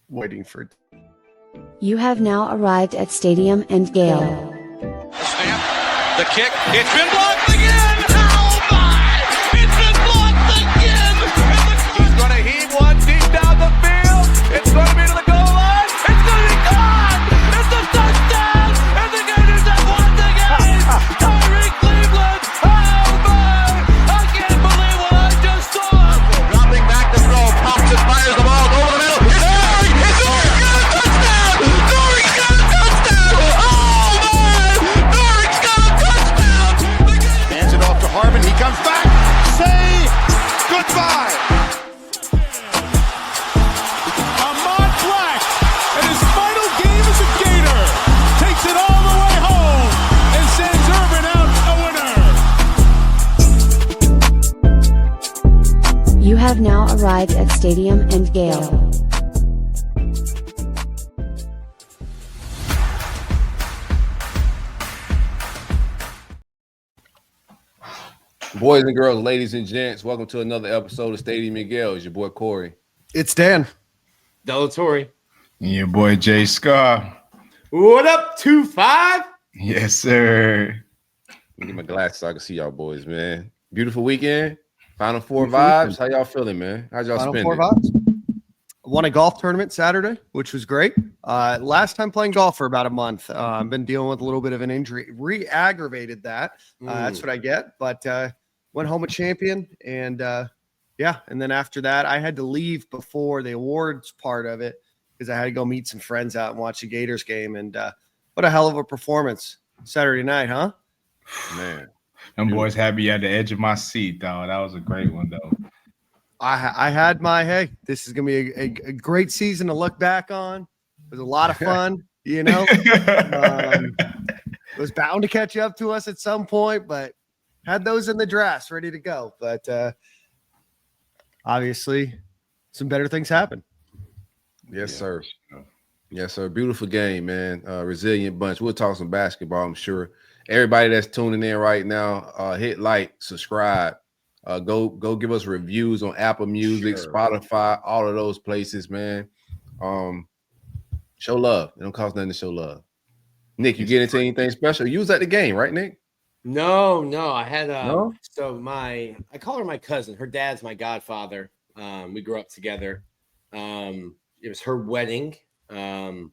waiting for. You have now arrived at Stadium and Gale. Snap, the kick, it's been blocked again! Oh my! It's been blocked again! He's going to heave one deep down the field. It's going to be to the goal line. It's going to be gone! It's a touchdown! And the Gators have won the game! Tyree Cleveland! Oh my! I can't believe what I just saw! Dropping back to throw, pops and fires the ball over the middle. It's Dory! It's Dory! Got a touchdown! Dory's got a touchdown! Oh my! Dory's got a touchdown! Hands it off to Harvin. He comes back. Say goodbye. Ahmad Black, in his final game as a Gator, takes it all the way home and sends Urban out a winner. You have now arrived at Stadium and Gale. Boys and girls, ladies and gents, welcome to another episode of Stadium Miguel. It's your boy Corey. It's Dan. Delatorre. Your boy Jay Scar. What up, 2-5? Yes, sir. Let me get my glasses so I can see y'all boys, man. Beautiful weekend. Final Four vibes. How y'all feeling, man? How'd y'all Final spend Four it? vibes. Won a golf tournament Saturday, which was great. Last time playing golf for about a month. I've been dealing with a little bit of an injury. Re-aggravated that. That's what I get. But went home a champion. And yeah, and then after that, I had to leave before the awards part of it because I had to go meet some friends out and watch the Gators game. And what a hell of a performance Saturday night, huh? Man. Them boys had me at the edge of my seat, though. That was a great one, though. I had my, hey, this is going to be a great season to look back on. It was a lot of fun, you know. It was bound to catch up to us at some point, but had those in the drafts ready to go. But obviously, some better things happen. Yes, sir. Yes, sir. Beautiful game, man. Resilient bunch. We'll talk some basketball, I'm sure. Everybody that's tuning in right now, hit like, subscribe. Go give us reviews on Apple Music, Spotify, all of those places, man. Show love. It don't cost nothing to show love. Nick, you get into anything special? You was at the game, right, Nick? No. I had No? so I call her my cousin. Her dad's my godfather. We grew up together. It was her wedding. Fun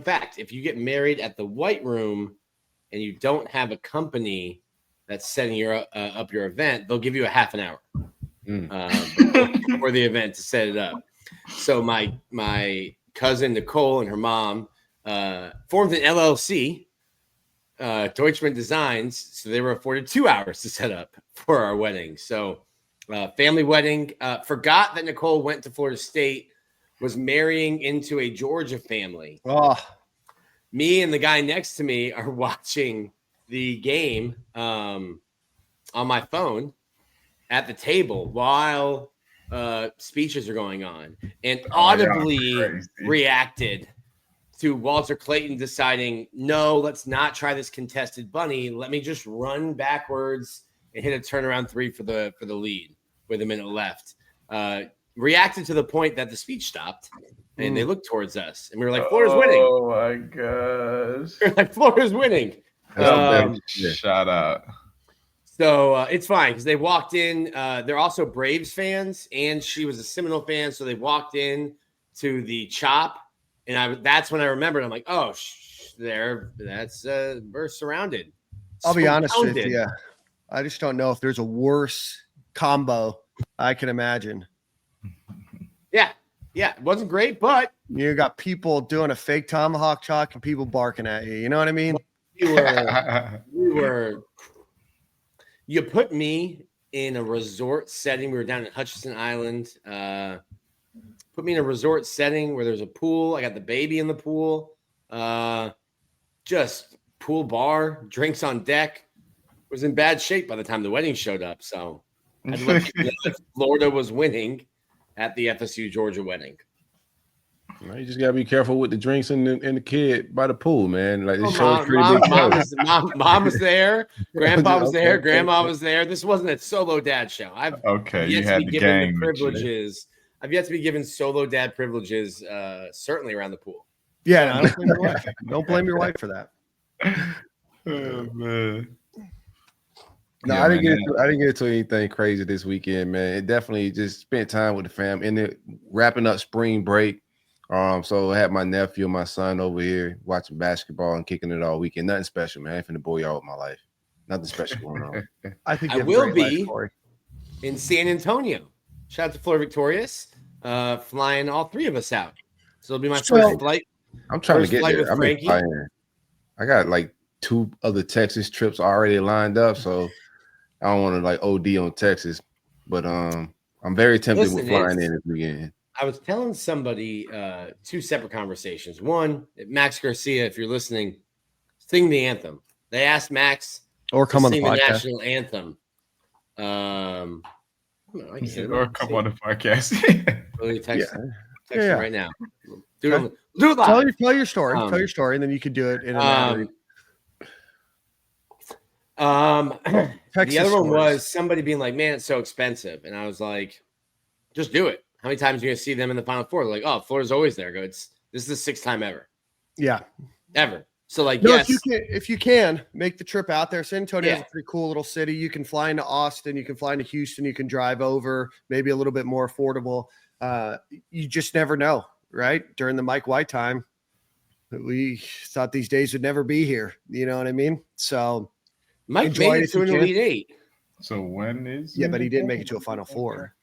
fact, if you get married at the White Room and you don't have a company that's setting up your event, they'll give you a half an hour for the event to set it up. So my cousin Nicole and her mom formed an LLC, Deutschman Designs, so they were afforded 2 hours to set up for our wedding. So family wedding. Forgot that Nicole went to Florida State, was marrying into a Georgia family. Oh, Me and the guy next to me are watching the game on my phone at the table while speeches are going on, and audibly reacted to Walter Clayton deciding, no, let's not try this contested bunny. Let me just run backwards and hit a turnaround three for the lead with a minute left. Reacted to the point that the speech stopped and they looked towards us and we were like, Florida's winning. Oh my gosh. We're like, Florida's winning. Shout out. So it's fine because they walked in. They're also Braves fans, and she was a Seminole fan. So they walked in to the chop, and that's when I remembered. I'm like, oh, we're surrounded. I'll be honest with you. I just don't know if there's a worse combo I can imagine. Yeah, it wasn't great, but you got people doing a fake tomahawk chalk and people barking at you. You know what I mean? You put me in a resort setting. We were down in Hutchinson Island. Put me in a resort setting where there's a pool. I got the baby in the pool. Just pool bar, drinks on deck. Was in bad shape by the time the wedding showed up. So I'd let you know that Florida was winning at the FSU Georgia wedding. You just gotta be careful with the drinks and the kid by the pool, man. Like this mom was there, grandpa was there, Okay. grandma was there. This wasn't a solo dad show. Okay, you yet to had be the given gang the with you. privileges I've yet to be given solo dad privileges, certainly around the pool. Yeah, no, I don't blame your wife. Don't blame your wife for that. Oh, man. No, Yeah, I didn't man. get into anything crazy this weekend, man. It definitely just spent time with the fam and then wrapping up spring break. So I had my nephew and my son over here watching basketball and kicking it all weekend. Nothing special, man. I ain't finna bore y'all with my life. Nothing special going on. I think I you have a will great be life, Corey. in San Antonio. Shout out to Florida Victorious, flying all three of us out. So it'll be my first flight. I'm trying to First get flight there. with I'm Frankie. excited. I got like 2 other Texas trips already lined up, so I don't want to like OD on Texas, but I'm very tempted with flying in this weekend. I was telling somebody 2 separate conversations. One, Max Garcia, if you're listening, sing the anthem. They asked Max Or come on the sing the podcast. national anthem. Or come on the podcast. Text Yeah. him right now. Do Okay. it live. Tell your story. Tell your story, and then you could do it in a The other one was somebody being like, "Man, it's so expensive," and I was like, "Just do it." How many times are you gonna see them in the Final Four? They're like, "Oh, Florida's always there." I go, this is the 6th time ever. Yeah. Ever. So like, No, yes, if you can make the trip out there. San Antonio is a pretty cool little city. You can fly into Austin, you can fly into Houston, you can drive over, maybe a little bit more affordable. You just never know, right? During the Mike White time, we thought these days would never be here. You know what I mean? So Mike enjoy made it it if to you an can. Elite 8. So when is Yeah, but he didn't make it to a Final Four.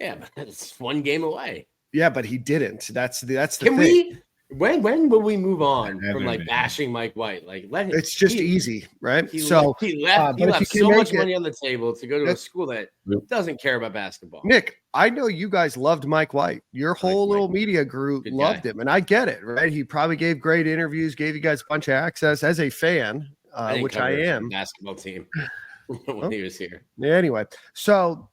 Yeah, but that's one game away. Yeah, but he didn't. That's the Can thing. we? When will we move on Never from like been. bashing Mike White? Like, let him. It's just easy, right? He So left. He left but if you can so make much it- money on the table to go to a That's- school that doesn't care about basketball. Nick, I know you guys loved Mike White. Your whole Mike. little media group Good loved guy. him, and I get it, right? He probably gave great interviews, gave you guys a bunch of access as a fan, didn't which cover I the am. basketball team when he was here. Yeah, anyway, so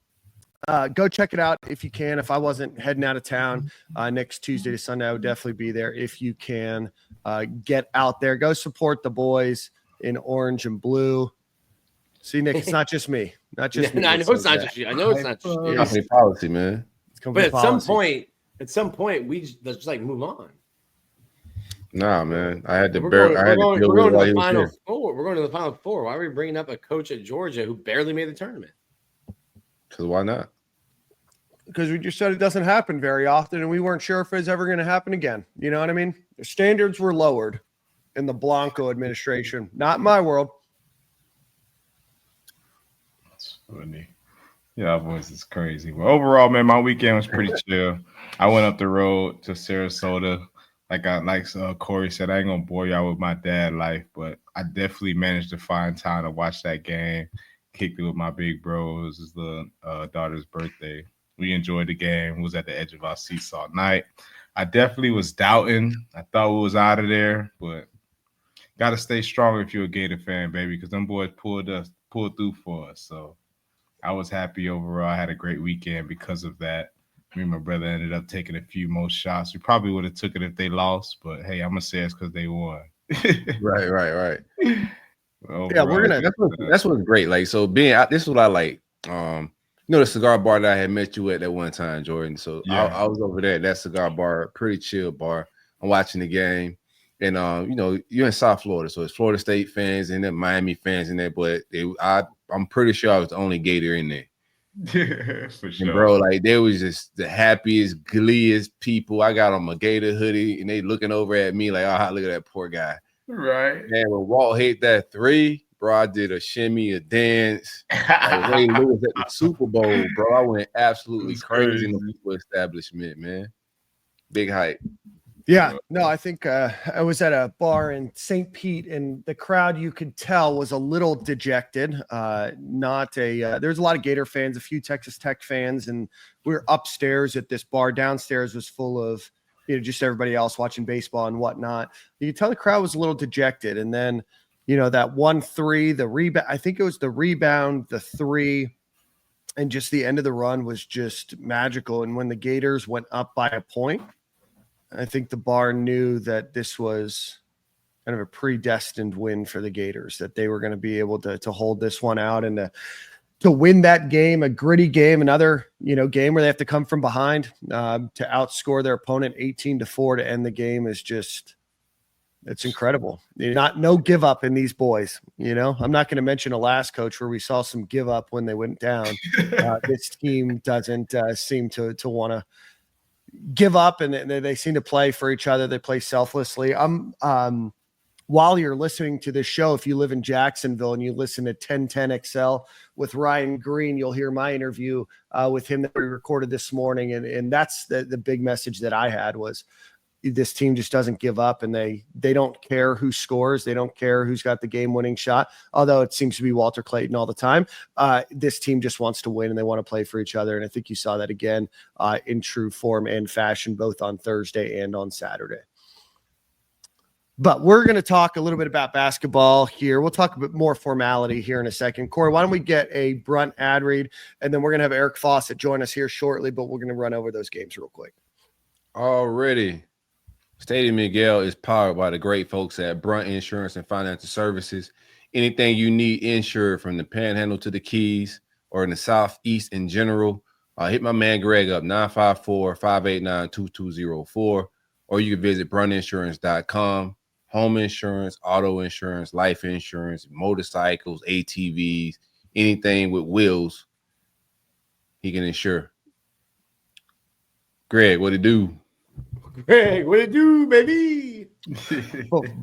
go check it out if you can. If I wasn't heading out of town next Tuesday to Sunday, I would definitely be there. If you can get out there, go support the boys in orange and blue. See, Nick, it's not just me. Not just me. No, I that know it's says not that. just you. I know it's not just you. Company policy, man. It's company But at policy. some point, we just like move on. Nah, man. I had to We're bear. going, I had we're to going, deal we're with it going while to he the was Final here. Four. We're going to the Final Four. Why are we bringing up a coach at Georgia who barely made the tournament? Because why not? Because we just said it doesn't happen very often, and we weren't sure if it was ever going to happen again. You know what I mean? The standards were lowered in the Blanco administration. Not in my world. That's funny. Yeah, boys, it's crazy. But overall, man, my weekend was pretty chill. I went up the road to Sarasota. Like Corey said, I ain't gonna bore y'all with my dad life, but I definitely managed to find time to watch that game. Kicked it with my big bro. It was his little daughter's birthday. We enjoyed the game. Was at the edge of our seats all night. I definitely was doubting. I thought we was out of there, but gotta stay strong if you're a Gator fan, baby, because them boys pulled through for us. So I was happy overall. I had a great weekend because of that. Me and my brother ended up taking a few more shots. We probably would have took it if they lost, but hey, I'm gonna say it's because they won. Right. Yeah, we're gonna. That's what's great. Like, so being out, this is what I like. You know, the cigar bar that I had met you at that one time, Jordan. So Yeah. I was over there at that cigar bar, pretty chill bar. I'm watching the game, and you know, you're in South Florida, so it's Florida State fans and then Miami fans in there. But I'm pretty sure I was the only Gator in there. For sure. And bro, like they was just the happiest, gleeest people. I got on my Gator hoodie, and they looking over at me like, "Oh, look at that poor guy." Right. Man, when Walt hit that 3, bro, I did a shimmy, a dance. Like Ray Lewis at the Super Bowl, bro. I went absolutely That's crazy in the crazy. people establishment, man. Big hype. Yeah, no, I think I was at a bar in St. Pete, and the crowd you could tell was a little dejected. There's a lot of Gator fans, a few Texas Tech fans, and we were upstairs at this bar. Downstairs was full of just everybody else watching baseball and whatnot. You could tell the crowd was a little dejected, and then that 1-3, the rebound. I think it was the rebound, the 3, and just the end of the run was just magical. And when the Gators went up by a point, I think the bar knew that this was kind of a predestined win for the Gators, that they were going to be able to hold this one out and to to win that game, a gritty game, another, game where they have to come from behind to outscore their opponent 18-4 to end the game is just, it's incredible. No give up in these boys. I'm not going to mention a last coach where we saw some give up when they went down. This team doesn't seem to want to give up, and they seem to play for each other. They play selflessly. While you're listening to this show, if you live in Jacksonville and you listen to 1010 XL with Ryan Green, you'll hear my interview with him that we recorded this morning. And that's the big message that I had was this team just doesn't give up, and they don't care who scores. They don't care who's got the game-winning shot, although it seems to be Walter Clayton all the time. This team just wants to win, and they want to play for each other. And I think you saw that again in true form and fashion, both on Thursday and on Saturday. But we're going to talk a little bit about basketball here. We'll talk a bit more formality here in a second. Corey, why don't we get a Brunt ad read, and then we're going to have Eric Fawcett join us here shortly, but we're going to run over those games real quick. Already. Stadium Miguel is powered by the great folks at Brunt Insurance and Financial Services. Anything you need insured from the Panhandle to the Keys or in the Southeast in general, hit my man Greg up, 954-589-2204, or you can visit bruntinsurance.com. Home insurance, auto insurance, life insurance, motorcycles, ATVs, anything with wheels, he can insure. Greg, what it do? Greg, what it do, baby?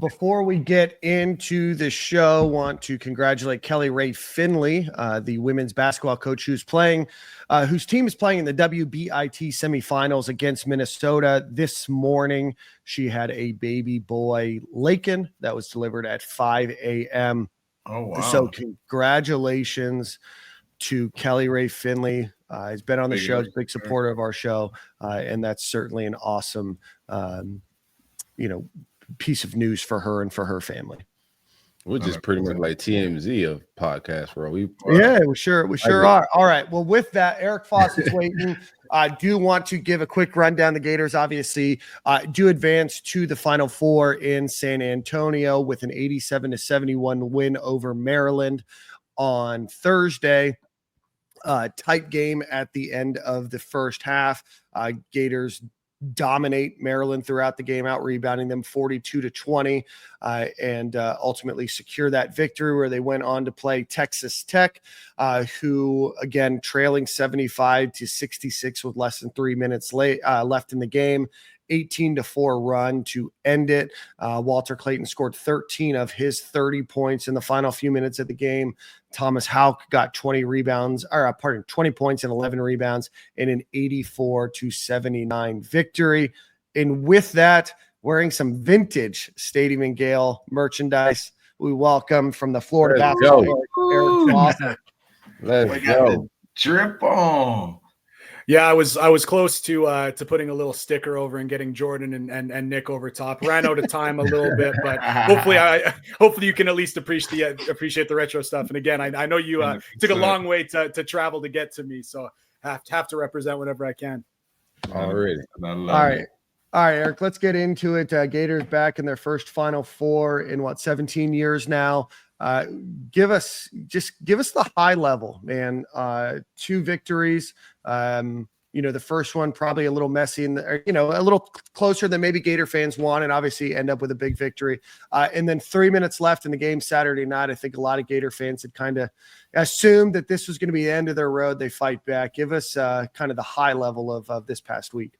Before we get into the show, want to congratulate Kelly Ray Finley, the women's basketball coach whose team is playing in the WBIT semifinals against Minnesota this morning. She had a baby boy, Lakin, that was delivered at 5 a.m. Oh, wow. So congratulations to Kelly Ray Finley. He's been on the show, big supporter of our show, and that's certainly an awesome, piece of news for her and for her family. We're just pretty much like TMZ of podcast, bro. We sure are. All right. Well, with that, Eric Fawcett's waiting. I do want to give a quick rundown. The Gators obviously do advance to the Final Four in San Antonio with an 87-71 win over Maryland on Thursday. Tight game at the end of the first half. Gators dominate Maryland throughout the game, out rebounding them 42-20, and ultimately secure that victory, where they went on to play Texas Tech, who again trailing 75-66 with less than 3 minutes left in the game. 18-4 run to end it. Walter Clayton scored 13 of his 30 points in the final few minutes of the game. Thomas Houck got 20 points and 11 rebounds in an 84-79 victory. And with that, wearing some vintage Stadium and Gale merchandise, we welcome from the Florida basketball Eric Fawcett. Let's go. Drip on. Yeah, I was close to putting a little sticker over and getting Jordan and Nick over top. Ran out of time a little bit, but hopefully you can at least appreciate the retro stuff. And again, I know you took a long way to travel to get to me, so have to represent whatever I can. Already. All right, Eric, let's get into it. Gators back in their first Final Four in 17 years now. Give us the high level, man. 2 victories. The first one probably a little messy and a little closer than maybe Gator fans want, and obviously end up with a big victory. And then 3 minutes left in the game Saturday night. I think a lot of Gator fans had kind of assumed that this was going to be the end of their road. They fight back. Give us kind of the high level of this past week.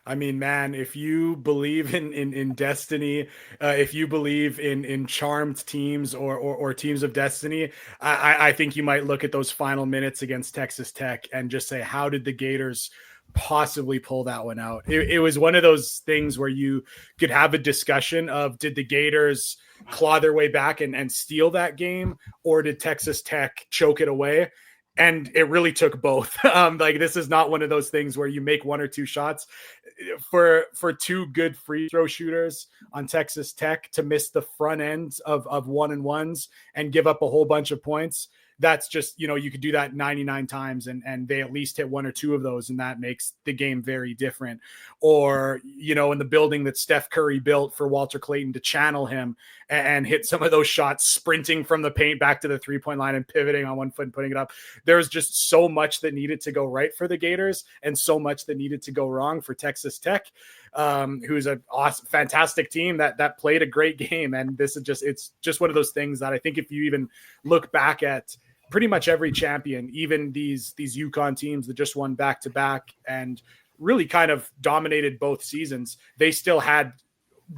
I mean, man, if you believe in destiny, if you believe in charmed teams or teams of destiny, I think you might look at those final minutes against Texas Tech and just say, how did the Gators possibly pull that one out? It was one of those things where you could have a discussion of, did the Gators claw their way back and steal that game, or did Texas Tech choke it away? And it really took both. This is not one of those things where you make 1 or 2 shots. For 2 good free throw shooters on Texas Tech to miss the front end of 1-and-1s and give up a whole bunch of points, that's just, you could do that 99 times and they at least hit one or two of those, and that makes the game very different. Or, in the building that Steph Curry built for Walter Clayton to channel him and hit some of those shots, sprinting from the paint back to the 3-point line and pivoting on one foot and putting it up. There's just so much that needed to go right for the Gators and so much that needed to go wrong for Texas Tech, who's an awesome, fantastic team that played a great game. And it's just one of those things that I think if you even look back at pretty much every champion, even these UConn teams that just won back-to-back and really kind of dominated both seasons, they still had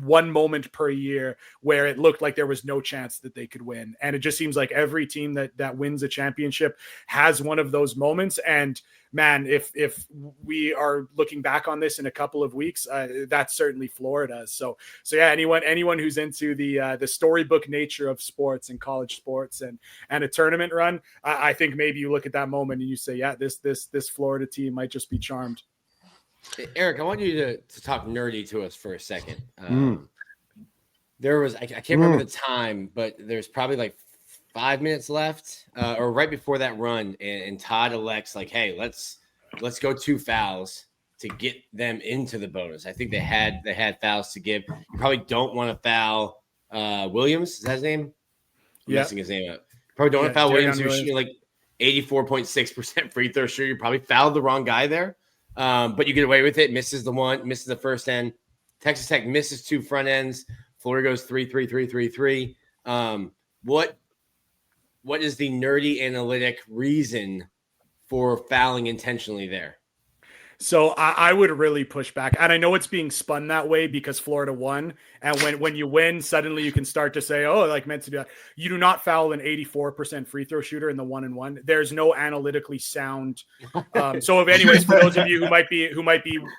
one moment per year where it looked like there was no chance that they could win. And it just seems like every team that wins a championship has one of those moments. And man, if we are looking back on this in a couple of weeks, that's certainly Florida. So yeah, anyone who's into the storybook nature of sports and college sports and a tournament run, I think maybe you look at that moment and you say, yeah, this Florida team might just be charmed. Eric, I want you to talk nerdy to us for a second. There was, I can't remember the time, but there's probably like 5 minutes left or right before that run. And Todd elects like, hey, let's go 2 fouls to get them into the bonus. I think they had fouls to give. You probably don't want to foul Williams. Is that his name? I'm messing his name up. Probably don't want to foul Williams. You're shooting like 84.6% free throw shooter. You probably fouled the wrong guy there. But you get away with it. Misses the first end. Texas Tech misses 2 front ends. Florida goes 3-3-3-3-3. What is the nerdy analytic reason for fouling intentionally there? So I would really push back. And I know it's being spun that way because Florida won. And when you win, suddenly you can start to say, oh, like meant to do that. You do not foul an 84% free throw shooter in the 1-and-1. There's no analytically sound. So anyways, for those of you who might be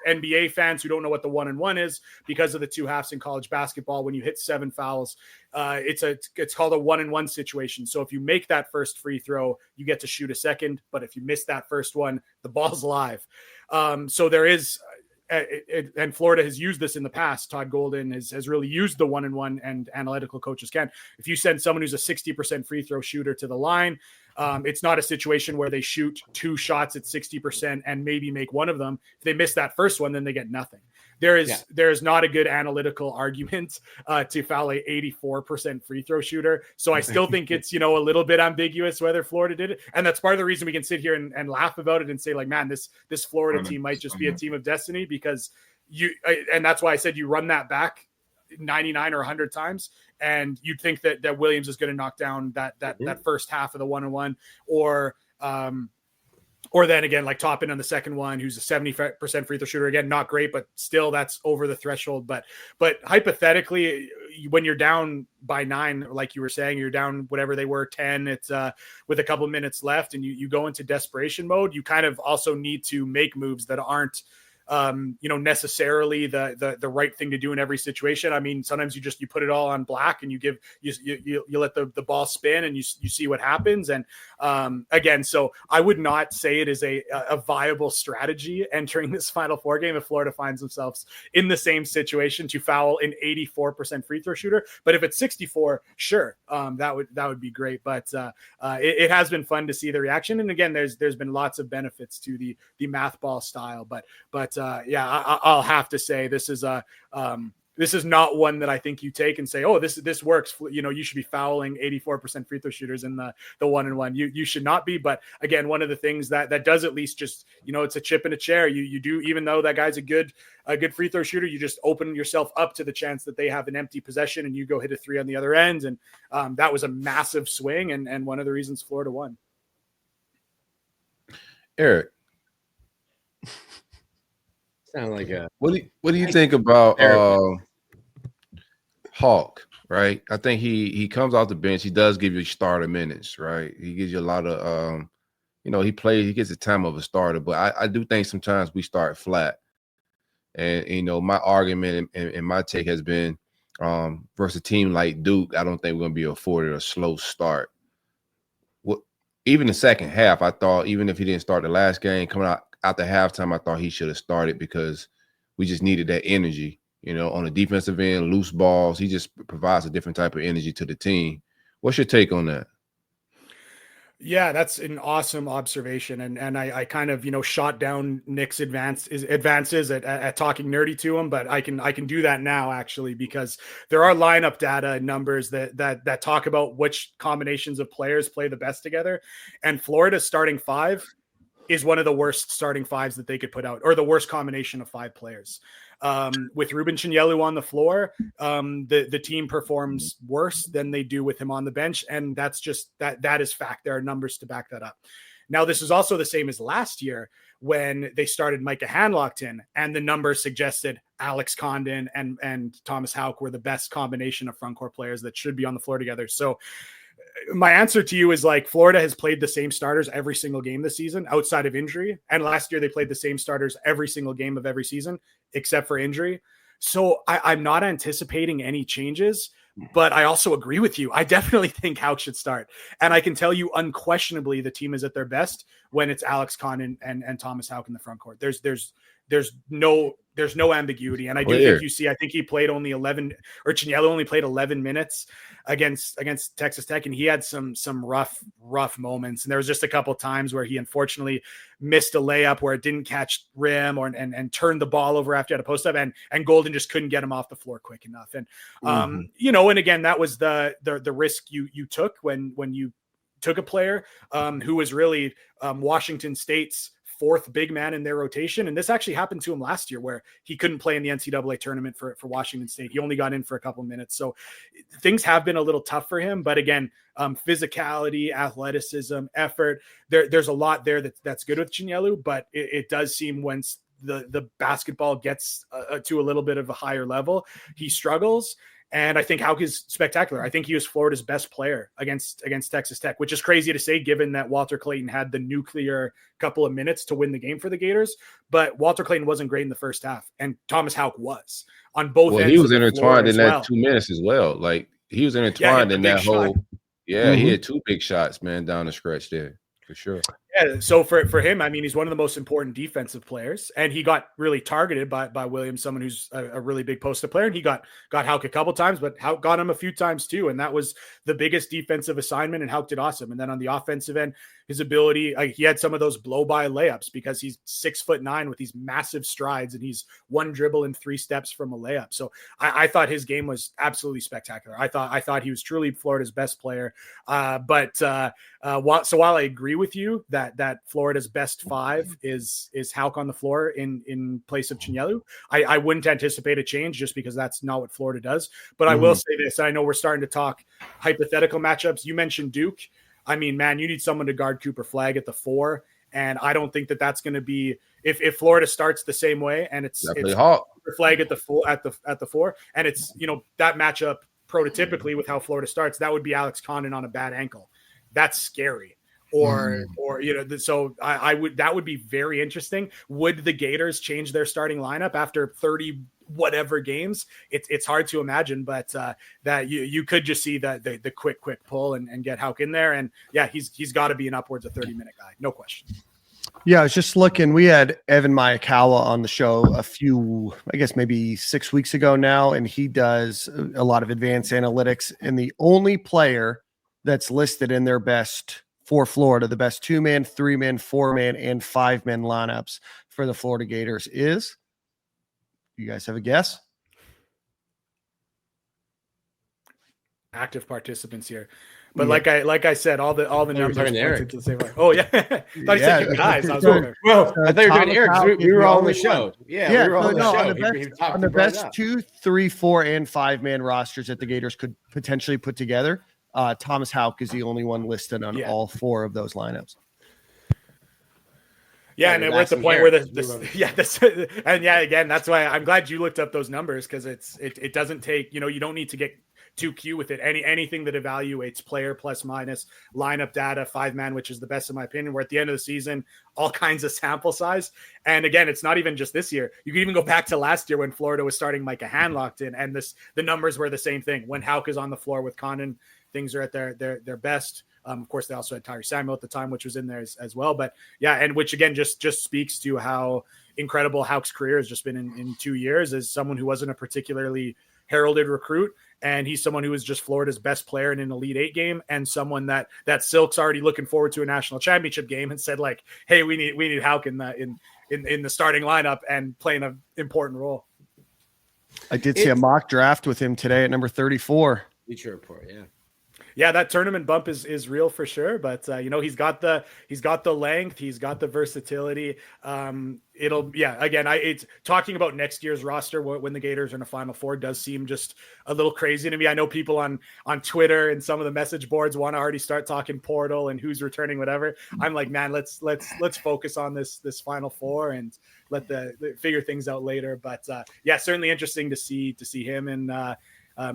NBA fans who don't know what the 1-and-1 is, because of the 2 halves in college basketball, when you hit 7 fouls, it's called a 1-and-1 situation. So if you make that first free throw, you get to shoot a second. But if you miss that first one, the ball's live. So there is, and Florida has used this in the past. Todd Golden has really used the 1-and-1, and analytical coaches can. If you send someone who's a 60% free throw shooter to the line, it's not a situation where they shoot 2 shots at 60% and maybe make one of them. If they miss that first one, then they get nothing. There is not a good analytical argument to foul a 84% free throw shooter. So I still think it's, a little bit ambiguous whether Florida did it. And that's part of the reason we can sit here and laugh about it and say like, man, this Florida team might just be a team of destiny, because and that's why I said you run that back 99 or 100 times. And you'd think that Williams is going to knock down that first half of the 1-and-1, or then again, like Toppin on the second one, who's a 70% free throw shooter. Again, not great, but still that's over the threshold. But hypothetically, when you're down by 9, like you were saying, you're down whatever they were, 10, it's with a couple of minutes left, and you go into desperation mode. You kind of also need to make moves that aren't necessarily the right thing to do in every situation. I mean, sometimes you put it all on black and you let the ball spin and you see what happens. And again, so I would not say it is a viable strategy entering this Final Four game if Florida finds themselves in the same situation to foul an 84% free throw shooter. But if it's 64, sure, that would be great. But it has been fun to see the reaction. And again, there's been lots of benefits to the math ball style, but I'll have to say this is not one that I think you take and say, oh, this works. You should be fouling 84% free throw shooters in the 1-and-1. You should not be. But again, one of the things that does at least just, it's a chip in a chair. You do, even though that guy's a good free throw shooter, you just open yourself up to the chance that they have an empty possession and you go hit a 3 on the other end. And that was a massive swing and one of the reasons Florida won. Eric, sound like a what do you think about Hawk? Right, I think he comes off the bench. He does give you starter minutes, right? He gives you a lot of he gets the time of a starter, but I do think sometimes we start flat. And my argument and my take has been versus a team like Duke, I don't think we're gonna be afforded a slow start. Even the second half, I thought, even if he didn't start the last game, coming out the halftime, I thought he should have started because we just needed that energy, on the defensive end, loose balls. He just provides a different type of energy to the team. What's your take on that? Yeah, that's an awesome observation. And I kind of, shot down Nick's advances at talking nerdy to him, but I can do that now actually, because there are lineup data and numbers that talk about which combinations of players play the best together. And Florida's starting five is one of the worst starting fives that they could put out, or the worst combination of five players. With Ruben Chinyelu on the floor, the team performs worse than they do with him on the bench. And that's just that is fact. There are numbers to back that up. Now, this is also the same as last year when they started Micah Hanlockton, and the numbers suggested Alex Condon and Thomas Houck were the best combination of front court players that should be on the floor together. So my answer to you is, like, Florida has played the same starters every single game this season outside of injury. And last year they played the same starters every single game of every season, except for injury. So I'm not anticipating any changes, but I also agree with you. I definitely think Houck should start. And I can tell you unquestionably the team is at their best when it's Alex Condon and Thomas Houck in the front court. There's no ambiguity. And I do think I think he played only 11, or Chinyelu only played 11 minutes against Texas Tech. And he had some rough moments. And there was just a couple of times where he unfortunately missed a layup where it didn't catch rim, and turned the ball over after he had a post up, and Golden just couldn't get him off the floor quick enough. And, and again, that was the risk you took when you took a player who was really Washington State's fourth big man in their rotation. And this actually happened to him last year, where he couldn't play in the NCAA tournament for Washington State. He only got in for a couple of minutes. So things have been a little tough for him, but again, physicality, athleticism, effort, there's a lot there that's good with Chinyelu, but it does seem once the basketball gets to a little bit of a higher level, he struggles. And I think Houck is spectacular. I think he was Florida's best player against Texas Tech, which is crazy to say given that Walter Clayton had the nuclear couple of minutes to win the game for the Gators. But Walter Clayton wasn't great in the first half, and Thomas Houck was on both ends. Well, he was intertwined in that 2 minutes as well. Like, he was intertwined in that whole. Yeah, he had two big shots, man, down the stretch there for sure. Yeah, so for him, I mean, he's one of the most important defensive players, and he got really targeted by Williams, someone who's a really big post-up player, and he got Houck a couple times, but Houck got him a few times too, and that was the biggest defensive assignment, and Houck did awesome. And then on the offensive end, his ability, he had some of those blow-by layups because he's 6'9" with these massive strides, and he's one dribble and 3 steps from a layup. So I thought his game was absolutely spectacular. I thought he was truly Florida's best player. So while I agree with you that Florida's best five is Houck on the floor in place of Chinyelu, I wouldn't anticipate a change just because that's not what Florida does. But I will say this, I know we're starting to talk hypothetical matchups. You mentioned Duke. I mean, man, you need someone to guard Cooper Flagg at the 4. And I don't think that's going to be, if Florida starts the same way, and it's Cooper Flagg at the 4, and it's, that matchup prototypically with how Florida starts, that would be Alex Condon on a bad ankle. That's scary. So that would be very interesting. Would the Gators change their starting lineup after 30 whatever games? It's hard to imagine, but that you could just see the quick pull and get Houck in there. And yeah, he's got to be an upwards of 30-minute guy. No question. Yeah, I was just looking. We had Evan Mayakawa on the show a few, I guess maybe 6 weeks ago now, and he does a lot of advanced analytics. And the only player that's listed in their best for Florida, the best 2-man, 3-man, 4-man, and 5-man lineups for the Florida Gators is, you guys have a guess? Active participants here. But like I said, all the numbers pointed to the same way. Oh yeah, I thought you said guys. I was over. Well, I thought you were doing Eric. We were all on the show. Yeah, we were all on the show. On the best 2, 3, 4, and 5-man rosters that the Gators could potentially put together, Thomas Houck is the only one listed on all 4 of those lineups. Yeah, and we're at the point where again, that's why I'm glad you looked up those numbers, because it doesn't take, you don't need to get too cute with it. Anything that evaluates player plus minus lineup data, 5-man, which is the best in my opinion. We're at the end of the season, all kinds of sample size. And again, it's not even just this year. You can even go back to last year when Florida was starting Micah Hanlockton, and the numbers were the same thing. When Houck is on the floor with Condon, things are at their best. Of course, they also had Tyree Samuel at the time, which was in there as well. But yeah, and which again just speaks to how incredible Hauck's career has just been in 2 years as someone who wasn't a particularly heralded recruit. And he's someone who was just Florida's best player in an Elite Eight game, and someone that Silk's already looking forward to a national championship game, and said like, "Hey, we need Hauck in the starting lineup and playing an important role." I did see a mock draft with him today at number 34. Bleacher Report, yeah. Yeah, that tournament bump is real for sure. But he's got the length, he's got the versatility. It's talking about next year's roster when the Gators are in a Final Four does seem just a little crazy to me. I know people on Twitter and some of the message boards want to already start talking portal and who's returning, whatever. I'm like, man, let's focus on this Final Four and let the figure things out later. But certainly interesting to see him and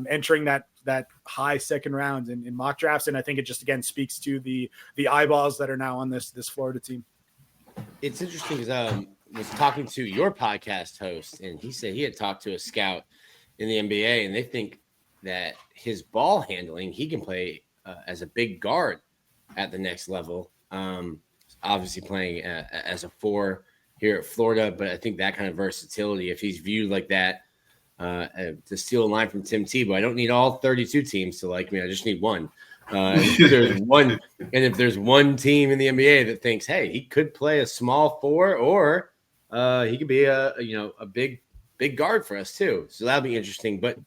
entering that high second round in mock drafts. And I think it just, again, speaks to the eyeballs that are now on this Florida team. It's interesting because I was talking to your podcast host, and he said he had talked to a scout in the NBA, and they think that his ball handling, he can play as a big guard at the next level. Obviously playing as a 4 here at Florida, but I think that kind of versatility, if he's viewed like that, to steal a line from Tim Tebow, I don't need all 32 teams to like me. I just need one. If there's one team in the NBA that thinks, hey, he could play a small 4, or he could be a big guard for us too. So that'll be interesting. But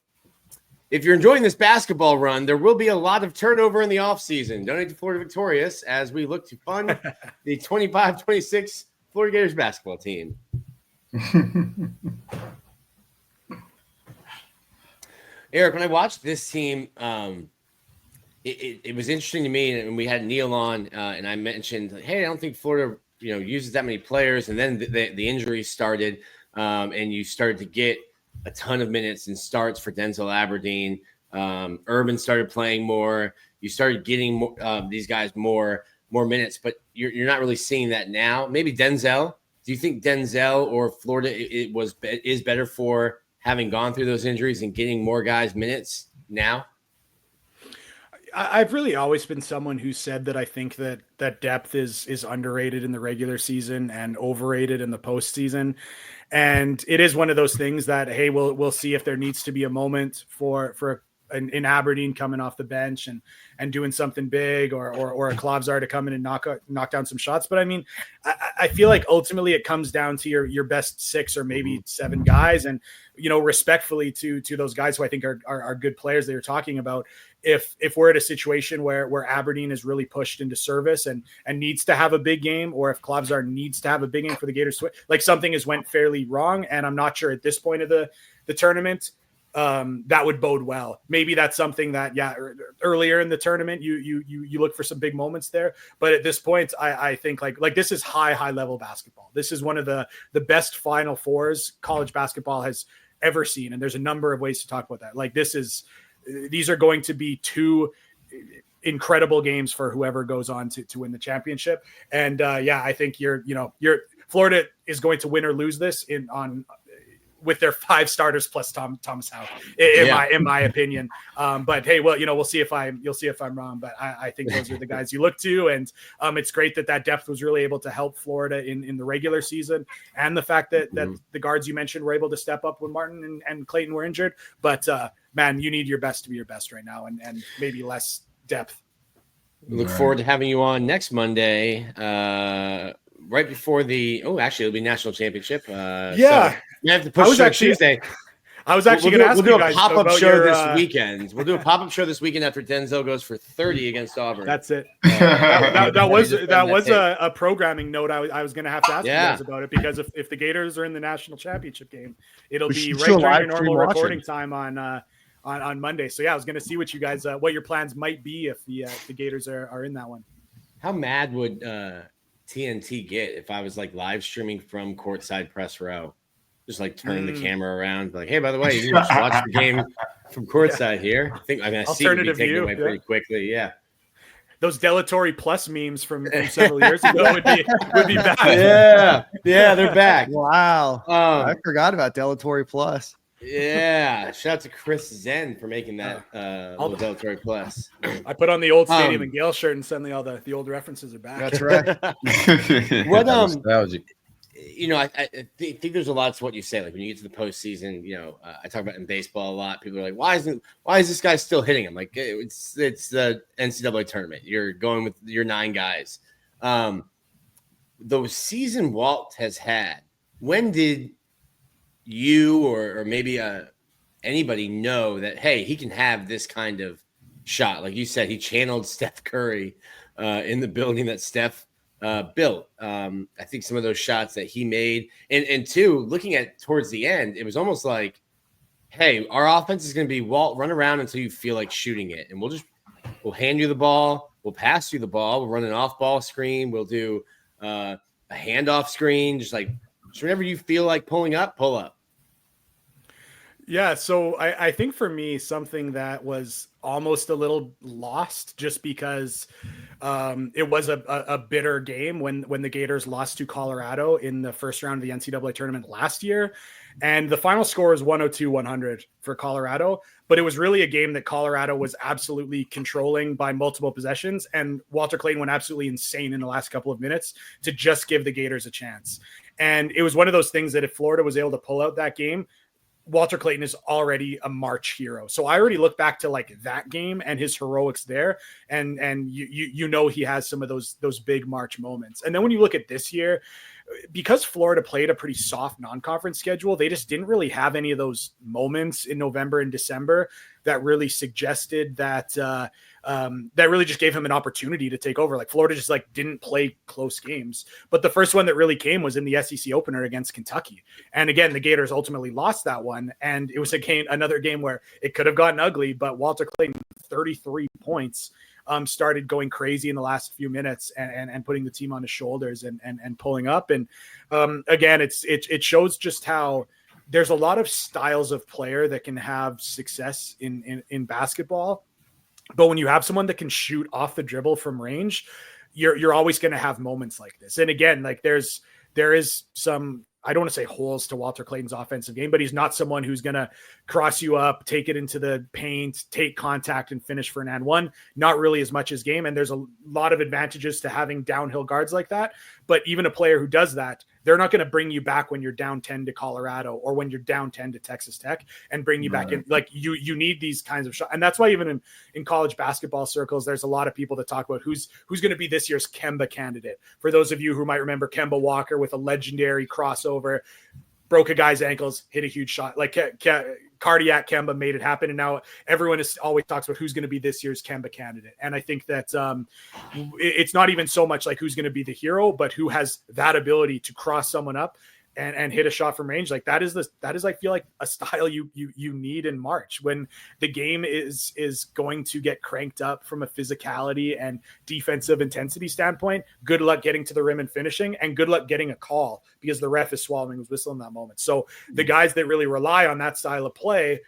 if you're enjoying this basketball run, there will be a lot of turnover in the offseason. Donate to Florida Victorious as we look to fund the 25-26 Florida Gators basketball team. Eric, when I watched this team, it was interesting to me, and we had Neil on, and I mentioned, hey, I don't think Florida, uses that many players, and then the injuries started, and you started to get a ton of minutes and starts for Denzel Aberdeen. Urban started playing more. You started getting more, these guys more minutes, but you're not really seeing that now. Maybe Denzel. Do you think Denzel or Florida is better for having gone through those injuries and getting more guys minutes now? I've really always been someone who said that I think that depth is underrated in the regular season and overrated in the postseason. And it is one of those things that, hey, we'll see if there needs to be a moment for in Aberdeen coming off the bench and doing something big, or a Klavzar to come in and knock down some shots. But I mean, I feel like ultimately it comes down to your best 6 or maybe 7 guys. And, respectfully to those guys who I think are good players that you're talking about, if we're at a situation where Aberdeen is really pushed into service and needs to have a big game, or if Klavzar needs to have a big game for the Gators, like something has went fairly wrong. And I'm not sure at this point of the tournament, that would bode well. Maybe that's something that, earlier in the tournament, you look for some big moments there. But at this point, I think like this is high level basketball. This is one of the best Final Fours college basketball has ever seen. And there's a number of ways to talk about that. Like these are going to be 2 incredible games for whoever goes on to win the championship. And I think Florida is going to win or lose this with their 5 starters plus Thomas Hauck, in my opinion. But hey, we'll see if you'll see if I'm wrong. But I think those are the guys you look to, and it's great that depth was really able to help Florida in the regular season, and the fact that the guards you mentioned were able to step up when Martin and Clayton were injured. But man, you need your best to be your best right now, and maybe less depth. We look forward to having you on next Monday. Right before it'll be national championship. So we have to push Tuesday. I was actually going to ask you guys. We'll do a pop-up show this weekend. We'll do a pop-up show this weekend after Denzel goes for 30 against Auburn. That's it. That was a programming note I was going to have to ask you guys about it, because if the Gators are in the national championship game, it'll be right during your normal recording time on Monday. So I was going to see what you guys what your plans might be if the Gators are in that one. How mad would TNT get if I was like live streaming from courtside press row? Just like turn the camera around, like, hey, by the way, you can just watch the game from courtside here. I see it be taken away pretty quickly. Yeah. Those Delatory Plus memes from several years ago would be bad. Yeah, they're back. Wow. I forgot about Delatory Plus. Yeah, shout out to Chris Zen for making that little deltoid plus. I put on the old Stadium and Gale shirt, and suddenly all the old references are back. That's right. What nostalgic. I think there's a lot to what you say. Like when you get to the postseason, I talk about in baseball a lot. People are like, why is this guy still hitting him? Like it's the NCAA tournament. You're going with your 9 guys. The season Walt has had, when did you or maybe anybody know that, hey, he can have this kind of shot? Like you said, he channeled Steph Curry in the building that Steph built. I think some of those shots that he made, and two, looking at towards the end, it was almost like, hey, our offense is going to be Walt, run around until you feel like shooting it, and we'll hand you the ball, we'll pass you the ball, we'll run an off-ball screen, we'll do a handoff screen, just whenever you feel like pulling up, pull up. Yeah, so I think for me, something that was almost a little lost just because it was a bitter game when the Gators lost to Colorado in the first round of the NCAA tournament last year. And the final score is 102-100 for Colorado. But it was really a game that Colorado was absolutely controlling by multiple possessions. And Walter Clayton went absolutely insane in the last couple of minutes to just give the Gators a chance. And it was one of those things that if Florida was able to pull out that game, Walter Clayton is already a March hero. So I already look back to like that game and his heroics there. And he has some of those big March moments. And then when you look at this year, because Florida played a pretty soft non-conference schedule, they just didn't really have any of those moments in November and December that really suggested that that really just gave him an opportunity to take over. Like Florida just didn't play close games. But the first one that really came was in the SEC opener against Kentucky. And again, the Gators ultimately lost that one. And it was another game where it could have gotten ugly, but Walter Clayton, 33 points, started going crazy in the last few minutes and putting the team on his shoulders and pulling up. And again, it shows just how there's a lot of styles of player that can have success in basketball. But when you have someone that can shoot off the dribble from range, you're always going to have moments like this. And again, there is some, I don't want to say holes to Walter Clayton's offensive game, but he's not someone who's going to cross you up, take it into the paint, take contact and finish for an and one. Not really as much his game. And there's a lot of advantages to having downhill guards like that. But even a player who does that, they're not going to bring you back when you're down 10 to Colorado or when you're down 10 to Texas Tech and bring you back in. Like you need these kinds of shots. And that's why even in college basketball circles, there's a lot of people that talk about who's going to be this year's Kemba candidate. For those of you who might remember Kemba Walker with a legendary crossover, broke a guy's ankles, hit a huge shot. Like cardiac Kemba made it happen. And now everyone always talks about who's going to be this year's Kemba candidate. And I think that it's not even so much like who's going to be the hero, but who has that ability to cross someone up and hit a shot from range. Like that is I feel like a style you need in March when the game is going to get cranked up from a physicality and defensive intensity standpoint. Good luck getting to the rim and finishing, and good luck getting a call because the ref is swallowing his whistle in that moment. So the guys that really rely on that style of play,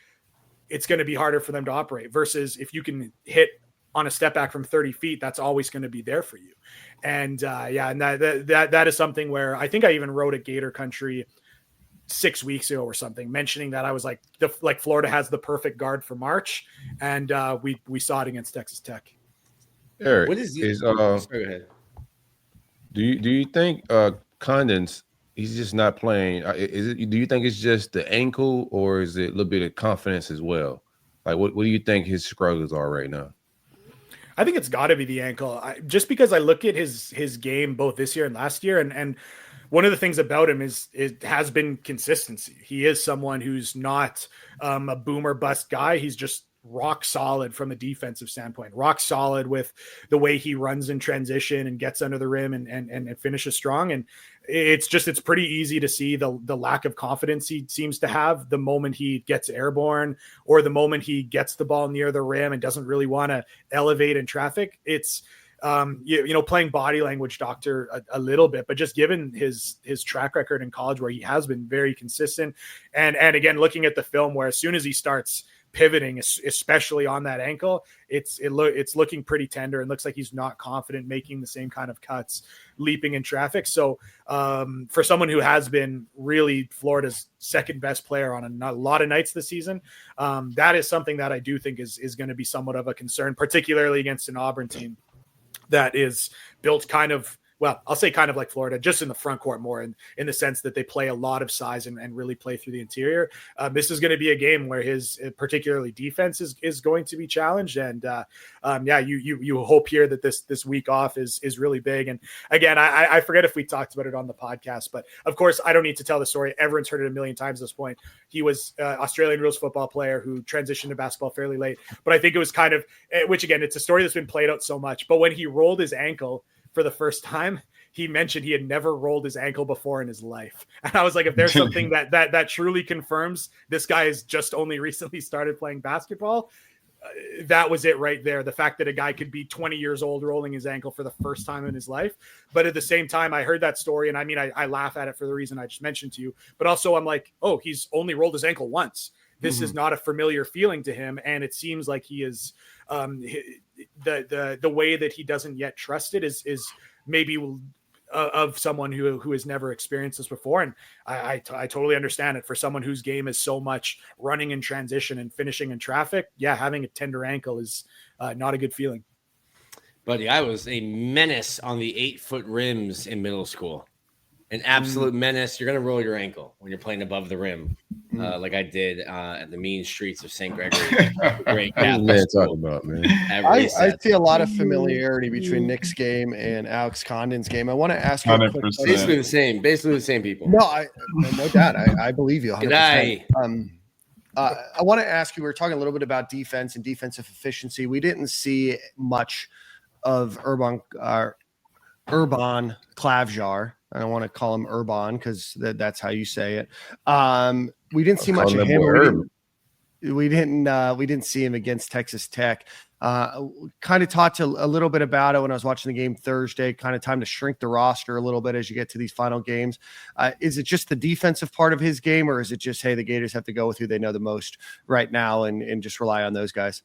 it's going to be harder for them to operate versus if you can hit on a step back from 30 feet, that's always going to be there for you. And and that is something where I think I even wrote at Gator Country 6 weeks ago or something, mentioning that I was like, Florida has the perfect guard for March, and we saw it against Texas Tech. Eric, What is go ahead. Do you think Condon's he's just not playing? Do you think it's just the ankle, or is it a little bit of confidence as well? Like, what do you think his struggles are right now? I think it's got to be the ankle. Just because I look at his game both this year and last year, and one of the things about him is it has been consistency. He is someone who's not a boom or bust guy. He's just rock solid from a defensive standpoint, rock solid with the way he runs in transition and gets under the rim and finishes strong. And it's pretty easy to see the lack of confidence he seems to have the moment he gets airborne or the moment he gets the ball near the rim and doesn't really want to elevate in traffic. It's playing body language doctor a little bit, but just given his track record in college where he has been very consistent. And again, looking at the film where as soon as he starts, pivoting, especially on that ankle. It's looking pretty tender and looks like he's not confident making the same kind of cuts, leaping in traffic. So for someone who has been really Florida's second best player on a lot of nights this season, that is something that I do think is going to be somewhat of a concern, particularly against an Auburn team that is built kind of, well, I'll say kind of like Florida, just in the front court more in the sense that they play a lot of size and really play through the interior. This is going to be a game where his particularly defense is going to be challenged. And you hope here that this week off is really big. And again, I forget if we talked about it on the podcast, but of course I don't need to tell the story. Everyone's heard it a million times at this point. He was Australian rules football player who transitioned to basketball fairly late, but I think it was kind of, which again, it's a story that's been played out so much, but when he rolled his ankle for the first time, he mentioned he had never rolled his ankle before in his life. And I was like, if there's something that truly confirms this guy has just only recently started playing basketball, that was it right there. The fact that a guy could be 20 years old rolling his ankle for the first time in his life. But at the same time, I heard that story. And I mean, I laugh at it for the reason I just mentioned to you, but also I'm like, oh, he's only rolled his ankle once. This is not a familiar feeling to him. And it seems like he is, the way that he doesn't yet trust it is maybe of someone who has never experienced this before. And I totally understand it for someone whose game is so much running in transition and finishing in traffic. Yeah. Having a tender ankle is not a good feeling. Buddy, I was a menace on the 8-foot rims in middle school. An absolute menace. You're going to roll your ankle when you're playing above the rim, like I did at the mean streets of St. Gregory. Great Catholic school. About, man. I see a lot of familiarity between Nick's game and Alex Condon's game. I want to ask you a quick 100%. question. Basically the same people. No, no doubt. I believe you 100%. G'day. I want to ask you, we were talking a little bit about defense and defensive efficiency. We didn't see much of Urban Klavjar. I don't want to call him Urban because that's how you say it. We didn't see much of him. We didn't see him against Texas Tech. Kind of talked a little bit about it when I was watching the game Thursday. Kind of time to shrink the roster a little bit as you get to these final games. Is it just the defensive part of his game, or is it just, hey, the Gators have to go with who they know the most right now and just rely on those guys?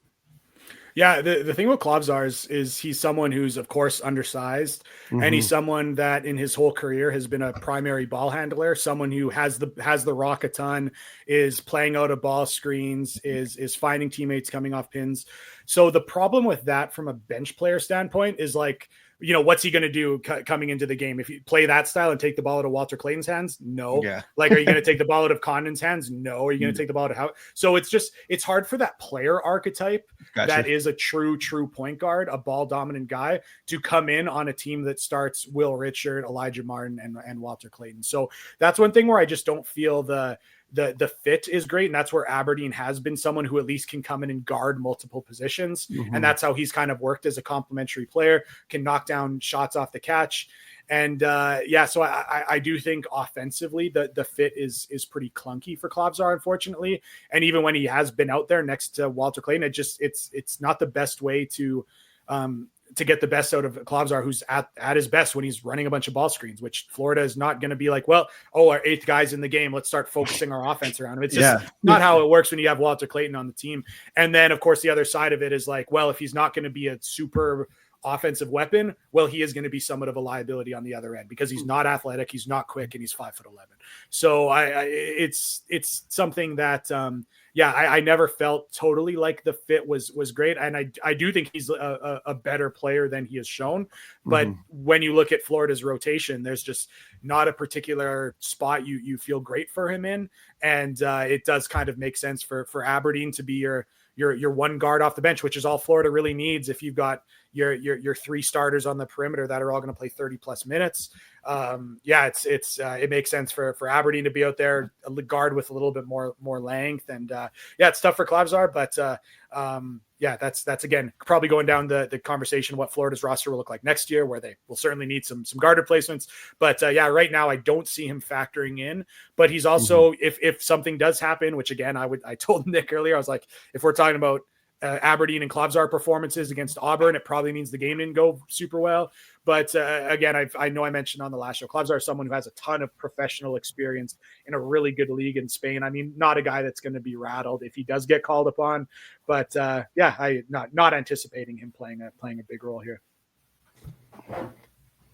Yeah, the thing with Klavzar is he's someone who's, of course, undersized, and he's someone that in his whole career has been a primary ball handler, someone who has the rock a ton, is playing out of ball screens, is finding teammates coming off pins. So the problem with that from a bench player standpoint is like, you know, what's he going to do coming into the game? If you play that style and take the ball out of Walter Clayton's hands? No. Yeah. Like, are you going to take the ball out of Condon's hands? No. Are you going to take the ball out of how? So it's hard for that player archetype that is a true point guard, a ball dominant guy, to come in on a team that starts Will Richard, Elijah Martin, and Walter Clayton. So that's one thing where I just don't feel the fit is great. And that's where Aberdeen has been someone who at least can come in and guard multiple positions. And that's how he's kind of worked as a complementary player, can knock down shots off the catch. And so I do think offensively the fit is pretty clunky for Klavzar, unfortunately. And even when he has been out there next to Walter Clayton, it's not the best way to get the best out of Klavzar, who's at his best when he's running a bunch of ball screens, which Florida is not going to be like, well, our 8th guy's in the game, let's start focusing our offense around him. It's just not how it works when you have Walter Clayton on the team. And then, of course, the other side of it is like, well, if he's not going to be a super offensive weapon, well, he is going to be somewhat of a liability on the other end because he's not athletic, he's not quick, and he's 5'11". So it's something that I never felt totally like the fit was great, and I do think he's a better player than he has shown. But when you look at Florida's rotation, there's just not a particular spot you feel great for him in, and it does kind of make sense for Aberdeen to be your one guard off the bench, which is all Florida really needs. If you've got your 3 starters on the perimeter that are all going to play 30 plus minutes. It makes sense for Aberdeen to be out there, a guard with a little bit more length. And it's tough for Klavzar, but that's again, probably going down the conversation, what Florida's roster will look like next year, where they will certainly need some guard replacements. But right now I don't see him factoring in, but he's also, if something does happen, which again, I told Nick earlier, I was like, if we're talking about Aberdeen and Klopsar performances against Auburn. It probably means the game didn't go super well. But again, I know I mentioned on the last show, Klopsar is someone who has a ton of professional experience in a really good league in Spain. I mean, not a guy that's going to be rattled if he does get called upon. But I not anticipating him playing a big role here.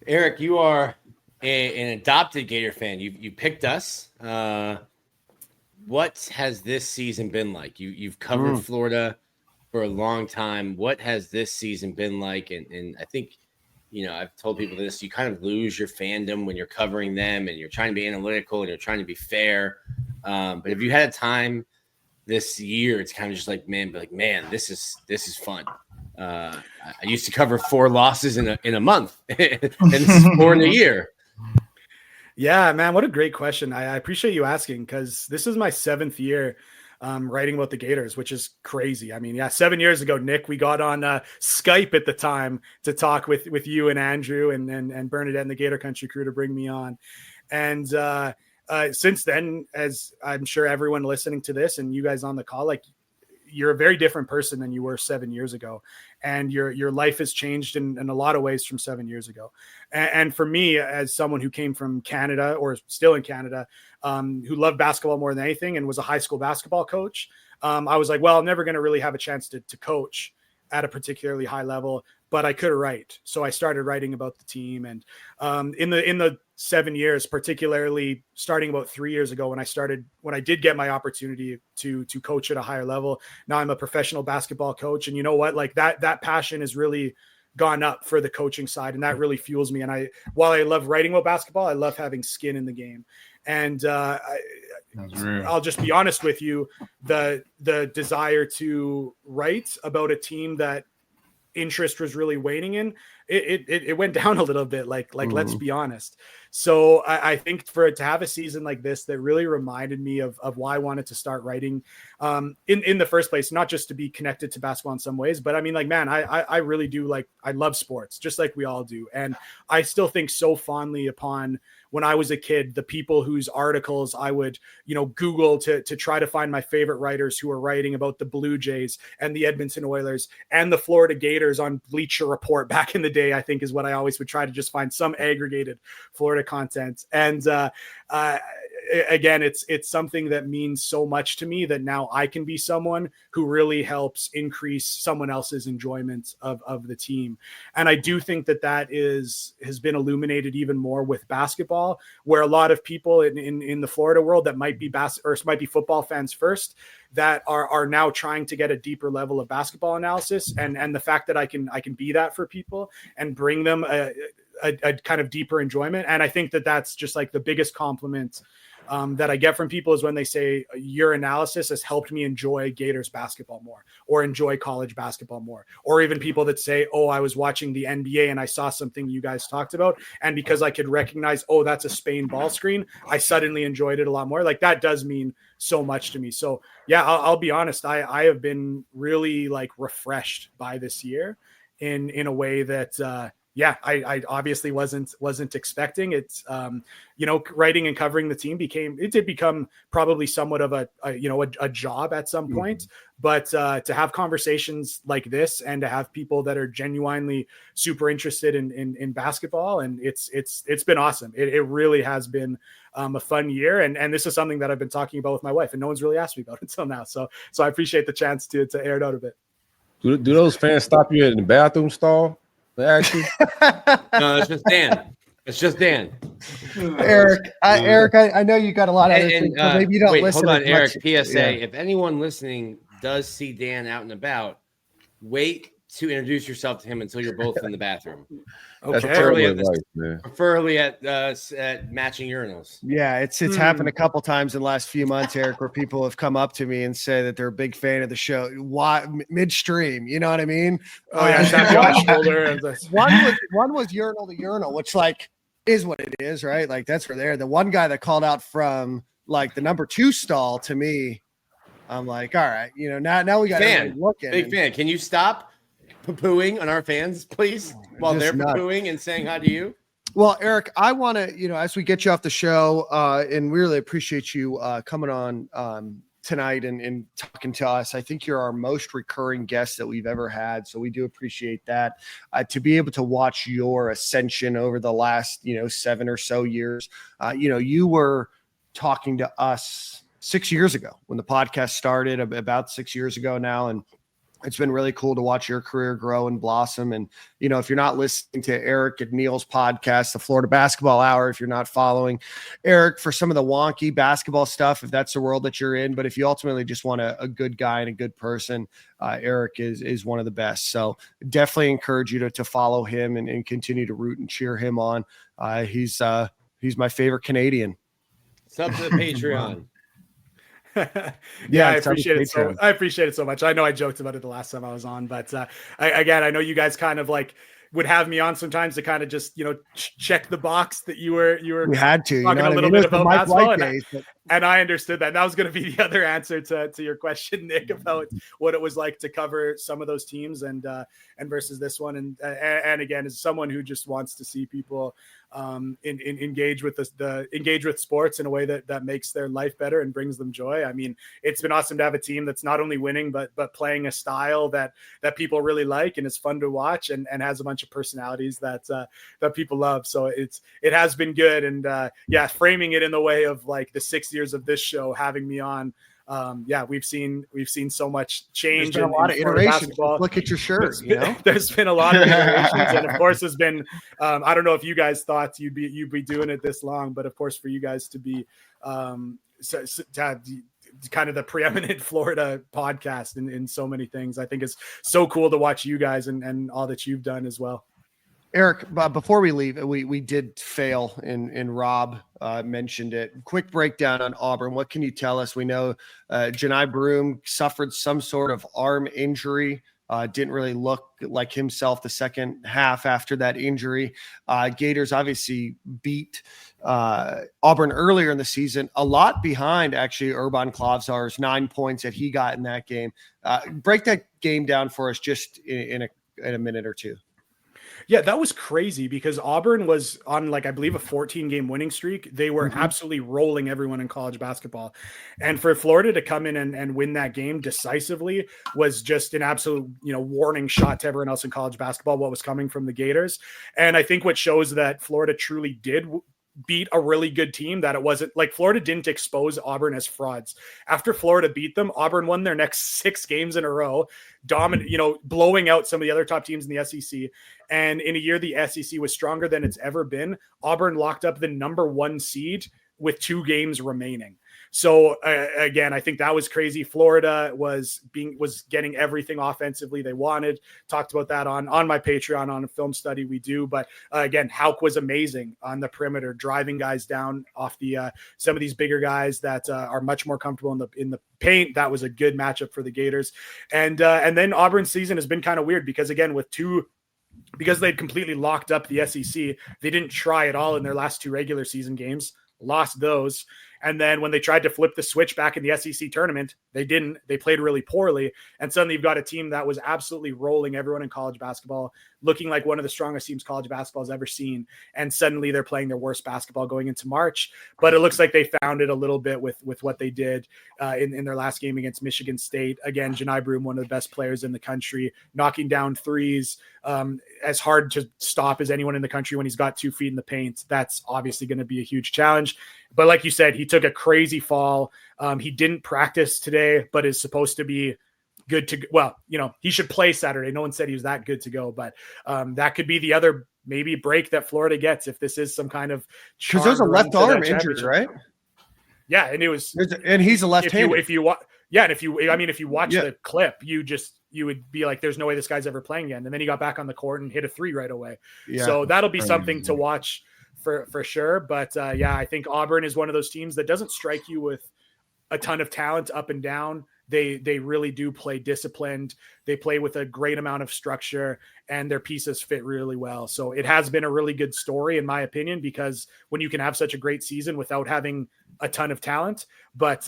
Eric, you are an adopted Gator fan. You picked us. What has this season been like? You've covered Florida for a long time. What has this season been like? And I think, I've told people this, you kind of lose your fandom when you're covering them and you're trying to be analytical and you're trying to be fair. But if you had a time this year, it's kind of just like, man, this is fun. I used to cover 4 losses in a month, and this is 4 in a year. Yeah, man, what a great question. I appreciate you asking, because this is my 7th year writing about the Gators, which is crazy. I mean, 7 years ago, Nick, we got on Skype at the time to talk with you and Andrew and Bernadette and the Gator Country crew to bring me on. And since then, as I'm sure everyone listening to this and you guys on the call, like, you're a very different person than you were 7 years ago. And your life has changed in a lot of ways from 7 years ago. And for me, as someone who came from Canada, or still in Canada, who loved basketball more than anything and was a high school basketball coach, I was like, well, I'm never going to really have a chance to coach at a particularly high level, but I could write. So I started writing about the team. And in the 7 years, particularly starting about 3 years ago, when I did get my opportunity to coach at a higher level, now I'm a professional basketball coach. And you know what, like that passion has really gone up for the coaching side. And that really fuels me. And while I love writing about basketball, I love having skin in the game. And I'll just be honest with you, the desire to write about a team that interest was really waning in, it went down a little bit, like let's be honest. So I think for it to have a season like this that really reminded me of why I wanted to start writing in the first place, not just to be connected to basketball in some ways, but I mean, like, man, I really do, I love sports just like we all do. And I still think so fondly upon when I was a kid, the people whose articles I would, Google to try to find my favorite writers who were writing about the Blue Jays and the Edmonton Oilers and the Florida Gators on Bleacher Report back in the day, I think is what I always would try to just find some aggregated Florida content. And again, it's something that means so much to me that now I can be someone who really helps increase someone else's enjoyment of the team. And I do think that has been illuminated even more with basketball, where a lot of people in the Florida world that might be might be football fans first, that are now trying to get a deeper level of basketball analysis. And the fact that I can be that for people and bring them a kind of deeper enjoyment. And I think that's just like the biggest compliment that I get from people is when they say your analysis has helped me enjoy Gators basketball more, or enjoy college basketball more, or even people that say, oh, I was watching the NBA and I saw something you guys talked about, and because I could recognize, oh, that's a Spain ball screen, I suddenly enjoyed it a lot more. Like, that does mean so much to me. So yeah, I'll be honest. I have been really refreshed by this year in a way that, I obviously wasn't expecting. It's, writing and covering the team did become probably somewhat of a job at some point, but to have conversations like this and to have people that are genuinely super interested in basketball, and it's been awesome. It really has been a fun year. And this is something that I've been talking about with my wife, and no one's really asked me about it until now. So I appreciate the chance to air it out a bit. Do those fans stop you in the bathroom stall? Actually, no, it's just Dan. It's just Dan. Eric, I know you got a lot of other things, so maybe you don't listen. Hold on, Eric. PSA: If anyone listening does see Dan out and about, wait to introduce yourself to him until you're both in the bathroom. Okay. Preferably at matching urinals. Yeah, it's happened a couple times in the last few months, Eric, where people have come up to me and say that they're a big fan of the show. Why midstream? You know what I mean? Oh yeah, one was urinal to urinal, which is what it is, right? Like, that's where they're. The one guy that called out from the number 2 stall to me, I'm like, all right, now we got looking. Big fan. Can you stop poo-pooing on our fans, please, while they're poo-pooing and saying hi to you? Well, Eric, I want to, as we get you off the show, and we really appreciate you coming on tonight and talking to us. I think you're our most recurring guest that we've ever had. So we do appreciate that. To be able to watch your ascension over the last, 7 or so years, you were talking to us 6 years ago when the podcast started, about 6 years ago now. And it's been really cool to watch your career grow and blossom. And, if you're not listening to Eric and Neil's podcast, the Florida Basketball Hour, if you're not following Eric for some of the wonky basketball stuff, if that's the world that you're in, but if you ultimately just want a good guy and a good person, Eric is one of the best. So definitely encourage you to follow him and continue to root and cheer him on. He's my favorite Canadian. Sub to the Patreon. I appreciate it. I appreciate it so much. I know I joked about it the last time I was on, but I know you guys kind of like would have me on sometimes to kind of just, check the box that you were we had to talking a little bit about basketball. And I understood that. And that was going to be the other answer to your question, Nick, about what it was like to cover some of those teams and versus this one. And again, as someone who just wants to see people engage with engage with sports in a way that makes their life better and brings them joy. I mean, it's been awesome to have a team that's not only winning, but playing a style that people really like and is fun to watch and has a bunch of personalities that people love. So it has been good. And framing it in the way of like the 6 years of this show, having me on, we've seen so much change. There's been a lot of iterations. Look at your shirt. There's been a lot of iterations, and of course, there's been. I don't know if you guys thought you'd be doing it this long, but of course, for you guys to be to have kind of the preeminent Florida podcast in so many things, I think it's so cool to watch you guys and all that you've done as well. Eric, before we leave, we did fail, and Rob mentioned it. Quick breakdown on Auburn. What can you tell us? We know Janai Broome suffered some sort of arm injury. Didn't really look like himself the second half after that injury. Gators obviously beat Auburn earlier in the season, a lot behind actually Urban Klavzar's 9 points that he got in that game. Break that game down for us just in a minute or two. Yeah, that was crazy because Auburn was on I believe a 14-game winning streak. They were absolutely rolling everyone in college basketball. And for Florida to come in and win that game decisively was just an absolute, warning shot to everyone else in college basketball, what was coming from the Gators. And I think what shows that Florida truly did beat a really good team, that it wasn't like Florida didn't expose Auburn as frauds. After Florida beat them, Auburn won their next 6 games in a row, blowing out some of the other top teams in the SEC. And in a year the SEC was stronger than it's ever been, Auburn locked up the number 1 seed with 2 games remaining. So again, I think that was crazy. Florida was getting everything offensively they wanted. Talked about that on my Patreon on a film study we do. But again, Hauck was amazing on the perimeter, driving guys down off the some of these bigger guys that are much more comfortable in the paint. That was a good matchup for the Gators. And then Auburn's season has been kind of weird because again, because they'd completely locked up the SEC, they didn't try at all in their last 2 regular season games, lost those. And then when they tried to flip the switch back in the SEC tournament, they didn't. They played really poorly. And suddenly you've got a team that was absolutely rolling everyone in college basketball, looking like one of the strongest teams college basketball has ever seen. And suddenly they're playing their worst basketball going into March. But it looks like they found it a little bit with what they did in their last game against Michigan State. Again, Janai Broome, one of the best players in the country, knocking down threes, as hard to stop as anyone in the country when he's got 2 feet in the paint. That's obviously going to be a huge challenge. But like you said, he took a crazy fall. He didn't practice today, but is supposed to be good to, he should play Saturday. No one said he was that good to go, but that could be the other maybe break that Florida gets if this is some kind of, because there's a left arm injury, right? Yeah. And and he's a left-handed. If you watch the clip, you would be like, there's no way this guy's ever playing again. And then he got back on the court and hit a 3 right away. Yeah. So that'll be something to watch for sure. But I think Auburn is one of those teams that doesn't strike you with a ton of talent up and down. They really do play disciplined. They play with a great amount of structure, and their pieces fit really well. So it has been a really good story, in my opinion, because when you can have such a great season without having a ton of talent, but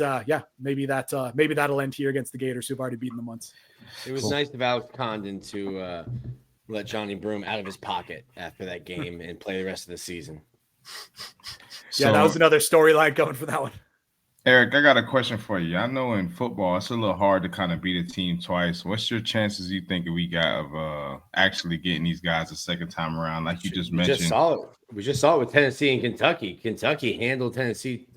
maybe that'll end here against the Gators, who've already beaten them once. It was nice of Alex Condon to let Johnny Broome out of his pocket after that game and play the rest of the season. That was another storyline going for that one. Eric, I got a question for you. I know in football it's a little hard to kind of beat a team twice. What's your chances you think we got of actually getting these guys a second time around? Like you just mentioned. We just saw it with Tennessee and Kentucky. Kentucky handled Tennessee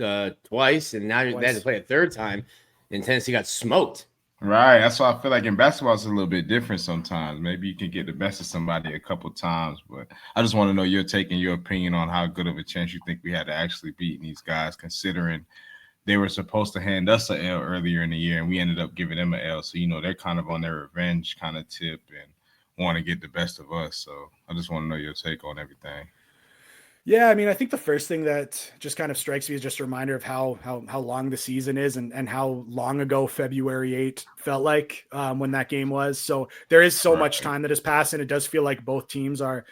twice, and now they had to play a third time, and Tennessee got smoked. Right. That's why I feel like in basketball it's a little bit different sometimes. Maybe you can get the best of somebody a couple times, but I just want to know your take and your opinion on how good of a chance you think we had to actually beat these guys, considering they were supposed to hand us an L earlier in the year, and we ended up giving them an L. So, they're kind of on their revenge kind of tip and want to get the best of us. So I just want to know your take on everything. Yeah, I mean, I think the first thing that just kind of strikes me is just a reminder of how long the season is and how long ago February 8th felt like when that game was. So there is so much time that has passed, and it does feel like both teams are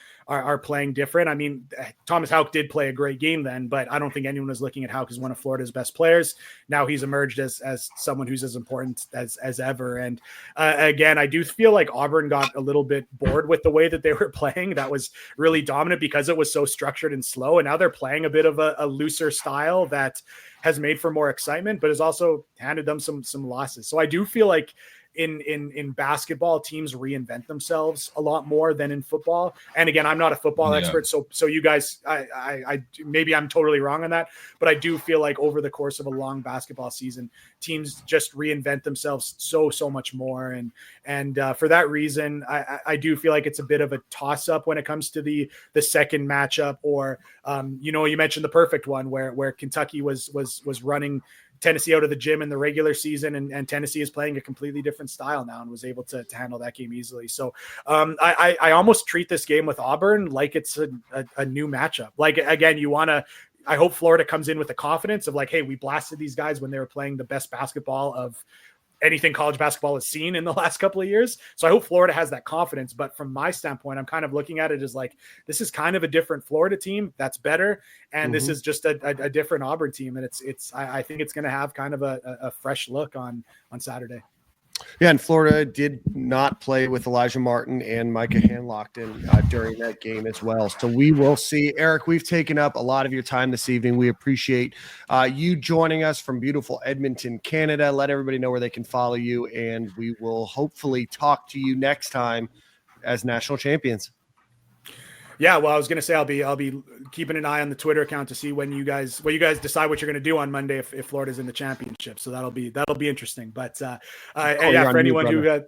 playing different. I mean, Thomas Houck did play a great game then, but I don't think anyone was looking at Houck as one of Florida's best players. Now he's emerged as someone who's as important as ever. And again, I do feel like Auburn got a little bit bored with the way that they were playing. That was really dominant because it was so structured and slow. And now they're playing a bit of a looser style that has made for more excitement, but has also handed them some losses. So I do feel like in basketball, teams reinvent themselves a lot more than in football. And again, I'm not a football expert, so you guys, I maybe I'm totally wrong on that, but I do feel like over the course of a long basketball season, teams just reinvent themselves so much more. And for that reason, I do feel like it's a bit of a toss up when it comes to the second matchup, or you mentioned the perfect one where Kentucky was running Tennessee out of the gym in the regular season, and Tennessee is playing a completely different style now and was able to handle that game easily. So I almost treat this game with Auburn like it's a new matchup. Like, again, I hope Florida comes in with the confidence of like, hey, we blasted these guys when they were playing the best basketball of anything college basketball has seen in the last couple of years. So I hope Florida has that confidence. But from my standpoint, I'm kind of looking at it as like, this is kind of a different Florida team that's better. And this is just a different Auburn team. And I think it's going to have kind of a fresh look on Saturday. Yeah, and Florida did not play with Elijah Martin and Micah Hanlockton during that game as well. So we will see. Eric, we've taken up a lot of your time this evening. We appreciate you joining us from beautiful Edmonton, Canada. Let everybody know where they can follow you, and we will hopefully talk to you next time as national champions. Yeah, well, I was going to say I'll be keeping an eye on the Twitter account to see when you guys decide what you're going to do on Monday if Florida's in the championship. So that'll be interesting. But for anyone who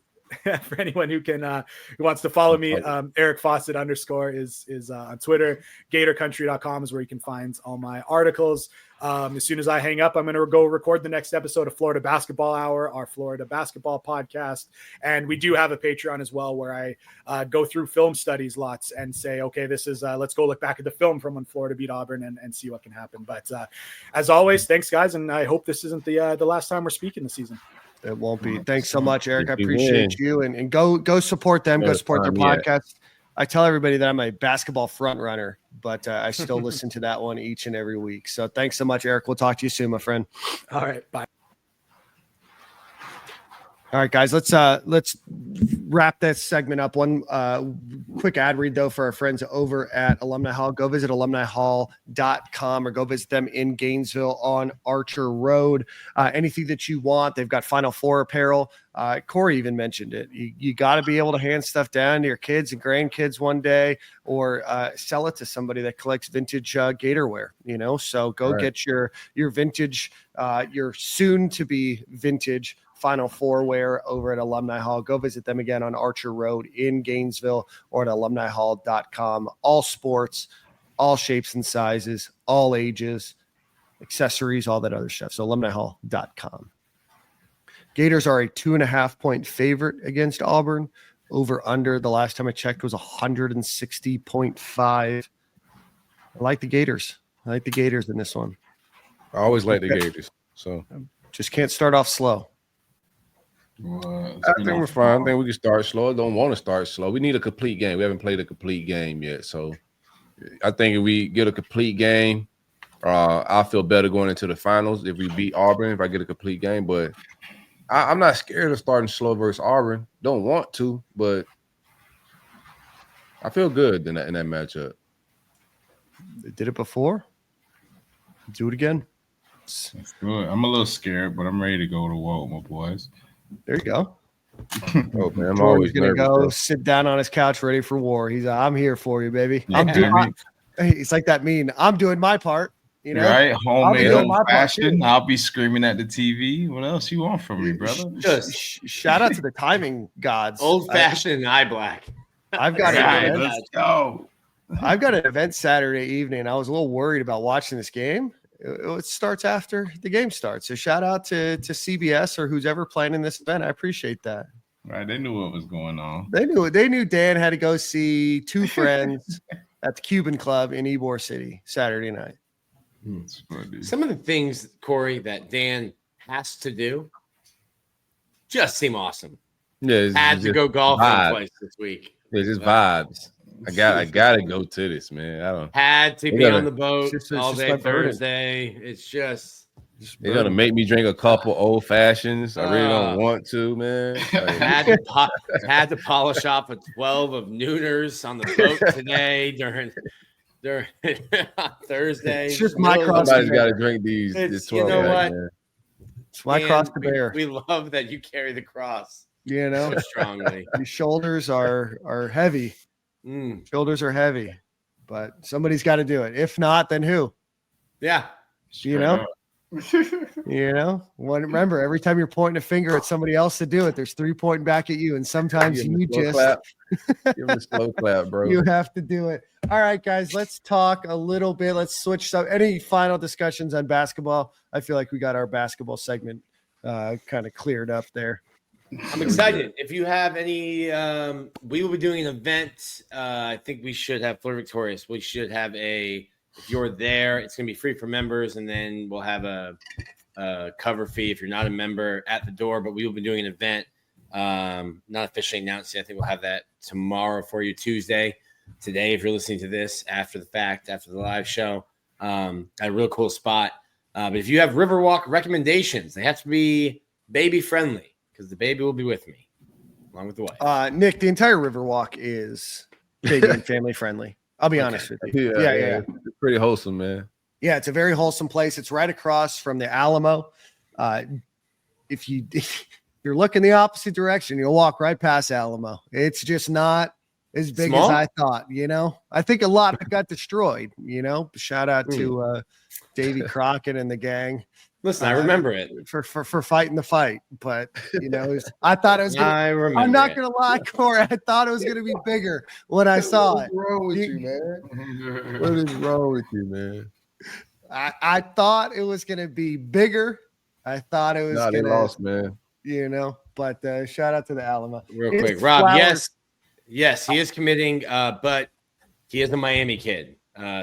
wants to follow me, Eric Fawcett _ is on Twitter. GatorCountry.com is where you can find all my articles. As soon as I hang up, I'm going to go record the next episode of Florida Basketball Hour, our Florida basketball podcast. And we do have a Patreon as well, where I go through film studies lots and say, okay, this is, let's go look back at the film from when Florida beat Auburn and see what can happen. But as always, thanks guys. And I hope this isn't the last time we're speaking this season. It won't be. Thanks so much, Eric. I appreciate you. And go support them. Go support their podcast. I tell everybody that I'm a basketball front runner, but I still listen to that one each and every week. So thanks so much, Eric. We'll talk to you soon, my friend. All right. Bye. All right, guys, let's wrap this segment up. One quick ad read, though, for our friends over at Alumni Hall. Go visit alumnihall.com or go visit them in Gainesville on Archer Road. Anything that you want. They've got Final Four apparel. Corey even mentioned it. You got to be able to hand stuff down to your kids and grandkids one day, or sell it to somebody that collects vintage Gator wear, So go get your vintage, your soon-to-be vintage Final Four wear over at Alumni Hall. Go visit them again on Archer Road in Gainesville or at alumnihall.com. All sports, all shapes and sizes, all ages, accessories, all that other stuff. So alumnihall.com. Gators are a 2.5-point favorite against Auburn. Over under, the last time I checked, was 160.5. I like the Gators. In this one. I always like the Gators. So just can't start off slow. I think we're fine. I think we can start slow. I don't want to start slow. We need a complete game. We haven't played a complete game yet. So I think if we get a complete game, I'll feel better going into the finals if we beat Auburn, if I get a complete game. But I'm not scared of starting slow versus Auburn. Don't want to, but I feel good in that matchup. They did it before. Do it again. That's good. I'm a little scared, but I'm ready to go to war with my boys. There you go. Oh man, I'm Jordan's always gonna nervous, go bro. sit down on his couch ready for war. I'm here for you, baby. Yeah, It's like that mean. I'm doing my part. You know, right? Homemade, doing my old part, fashioned. too. I'll be screaming at the TV. What else you want from me, brother? Shout out to the timing gods. Old fashioned and eye black. I've got Right, an event. let's go. I've got an event Saturday evening. I was a little worried about watching this game. It starts after the game starts. So shout out to CBS or who's ever planning this event. I appreciate that. Right, they knew what was going on. They knew Dan had to go see two friends at the Cuban Club in Ybor City Saturday night. Some of the things, Corey, that Dan has to do just seem awesome. Yeah, Had to go golfing twice this week. It's just vibes. I gotta go to this, man. I don't. Had to be on the boat it's all just day my burden. Thursday. It's just They're gonna make me drink a couple old fashions. I really don't want to, man. Like, had to polish off a 12 of Nooners on the boat today during Thursday. It's just my cross. Somebody's got to drink these. This 12 you know pack, what? man. It's my cross to bear. We love that you carry the cross You know, so strongly. your shoulders are heavy. Shoulders are heavy, but somebody's got to do it. If not, then who? Yeah. You know? Remember, every time you're pointing a finger at somebody else to do it, there's three pointing back at you. And sometimes Give 'em you a slow just clap. Give 'em a slow clap, bro. you have to do it. All right, guys, let's talk a little bit. Let's switch. So any final discussions on basketball? I feel like we got our basketball segment kind of cleared up there. I'm excited. If you have any, we will be doing an event. I think we should have Florida Victorious. We should have if you're there, it's going to be free for members. And then we'll have a cover fee if you're not a member at the door, but we will be doing an event. Not officially announced yet. I think we'll have that tomorrow for you, Tuesday. Today, if you're listening to this after the fact, after the live show, at a real cool spot. But if you have Riverwalk recommendations, they have to be baby friendly because the baby will be with me along with the wife. Nick, the entire Riverwalk is baby and family friendly. I'll be honest with you. Yeah. It's pretty wholesome, man. Yeah, it's a very wholesome place. It's right across from the Alamo. If you're looking the opposite direction, you'll walk right past Alamo. It's just not as big Small? as I thought, you know. I think a lot got destroyed, you know. Shout out to Davey Crockett and the gang. Listen, I remember it. For fighting the fight, but you know, I thought it was gonna, I'm not gonna lie, Corey. I thought it was gonna be bigger when I saw it. What's wrong with you, man? What is wrong with you, man? I thought it was gonna be bigger. I thought it was They lost, man. You know, but shout out to the Alamo. Real quick, Rob. Yes, he is committing, but he is a Miami kid.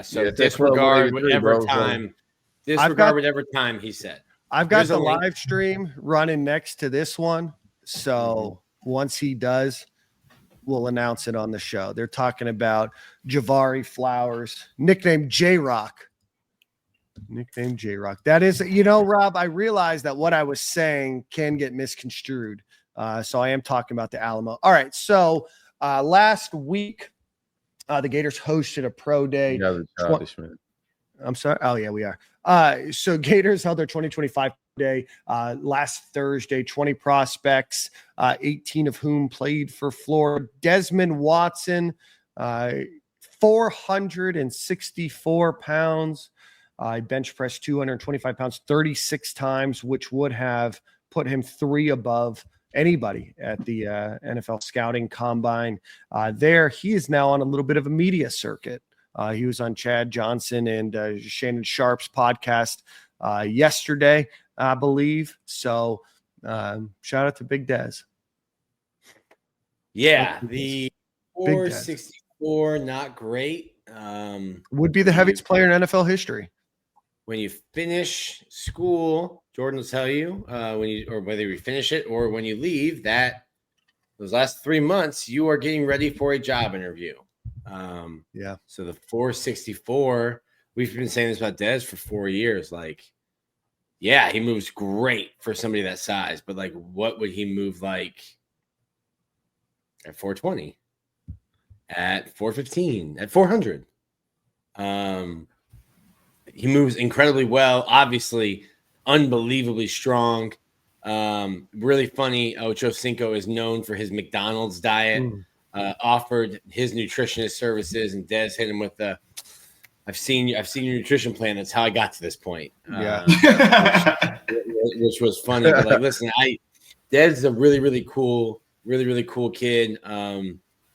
So disregard whatever time. Disregard whatever time he said. I've got the live stream running next to this one. So once he does, we'll announce it on the show. They're talking about Javari Flowers, nicknamed J-Rock. That is, you know, Rob, I realized that what I was saying can get misconstrued. So I am talking about the Alamo. All right. So last week, the Gators hosted a pro day. You guys are childish, man. I'm sorry. Oh, yeah, we are. So Gators held their 2025 day last Thursday, 20 prospects, 18 of whom played for Florida. Desmond Watson, 464 pounds. Bench pressed 225 pounds 36 times, which would have put him 3 above anybody at the NFL scouting combine. There, he is now on a little bit of a media circuit. He was on Chad Johnson and Shannon Sharp's podcast yesterday, I believe. So shout out to Big Des. Yeah, the 464, not great. Would be the heaviest player in NFL history. When you finish school, Jordan will tell you whether you finish it or when you leave, that those last 3 months, you are getting ready for a job interview. Yeah. So the 464, we've been saying this about Dez for 4 years. Like, yeah, he moves great for somebody that size, but like, what would he move like at 420, at 415, at 400? He moves incredibly well. Obviously, unbelievably strong. Really funny. Ocho Cinco is known for his McDonald's diet. Offered his nutritionist services, and Des hit him with the, I've seen your nutrition plan. That's how I got to this point. Yeah. Which was funny. But like, listen, Des is a really, really cool kid.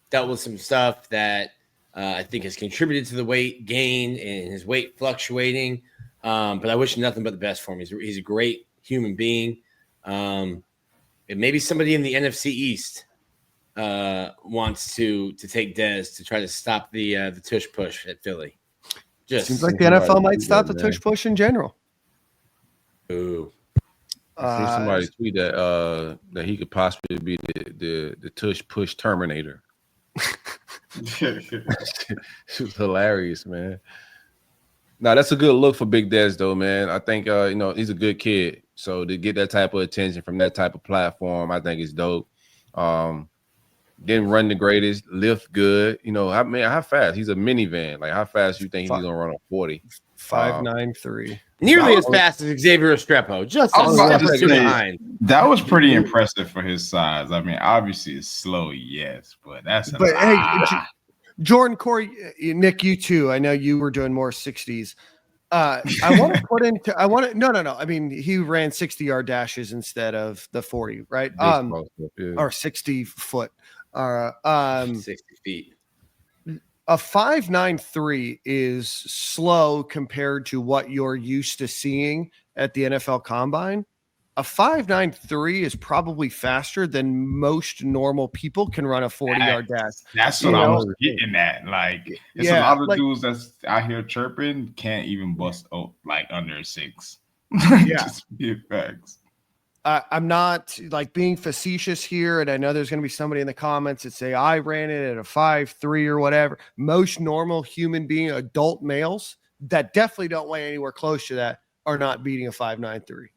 Dealt with some stuff that I think has contributed to the weight gain and his weight fluctuating. But I wish nothing but the best for him. He's a great human being. And maybe somebody in the NFC East wants to take Des to try to stop the tush push at Philly. Just seems like the NFL might stop the tush push in general. Ooh. I see somebody tweet that he could possibly be the tush push terminator. It was hilarious, man. No, that's a good look for Big Des, though, man. I think he's a good kid. So to get that type of attention from that type of platform, I think is dope. Didn't run the greatest, lift good. How fast? He's a minivan. Like, how fast you think he's gonna run a 40? 5.93. Nearly as fast as Xavier Restrepo. Just a step or two behind. That was pretty impressive for his size. I mean, obviously it's slow, yes, but that's a lot. Hey, Jordan, Corey, Nick, you too. I know you were doing more 60s. I mean, he ran 60-yard dashes instead of the 40, right? Or 60 foot. 60 feet. A 5.93 is slow compared to what you're used to seeing at the NFL Combine. A 5.93 is probably faster than most normal people can run a 40-yard dash. That's what I was getting at. Like, it's a lot of dudes that's out here chirping can't even bust like under 6. Yeah, just be facts. I'm not like being facetious here, and I know there's going to be somebody in the comments that say I ran it at a 5.3 or whatever. Most normal human being, adult males that definitely don't weigh anywhere close to that are not beating a 5.93.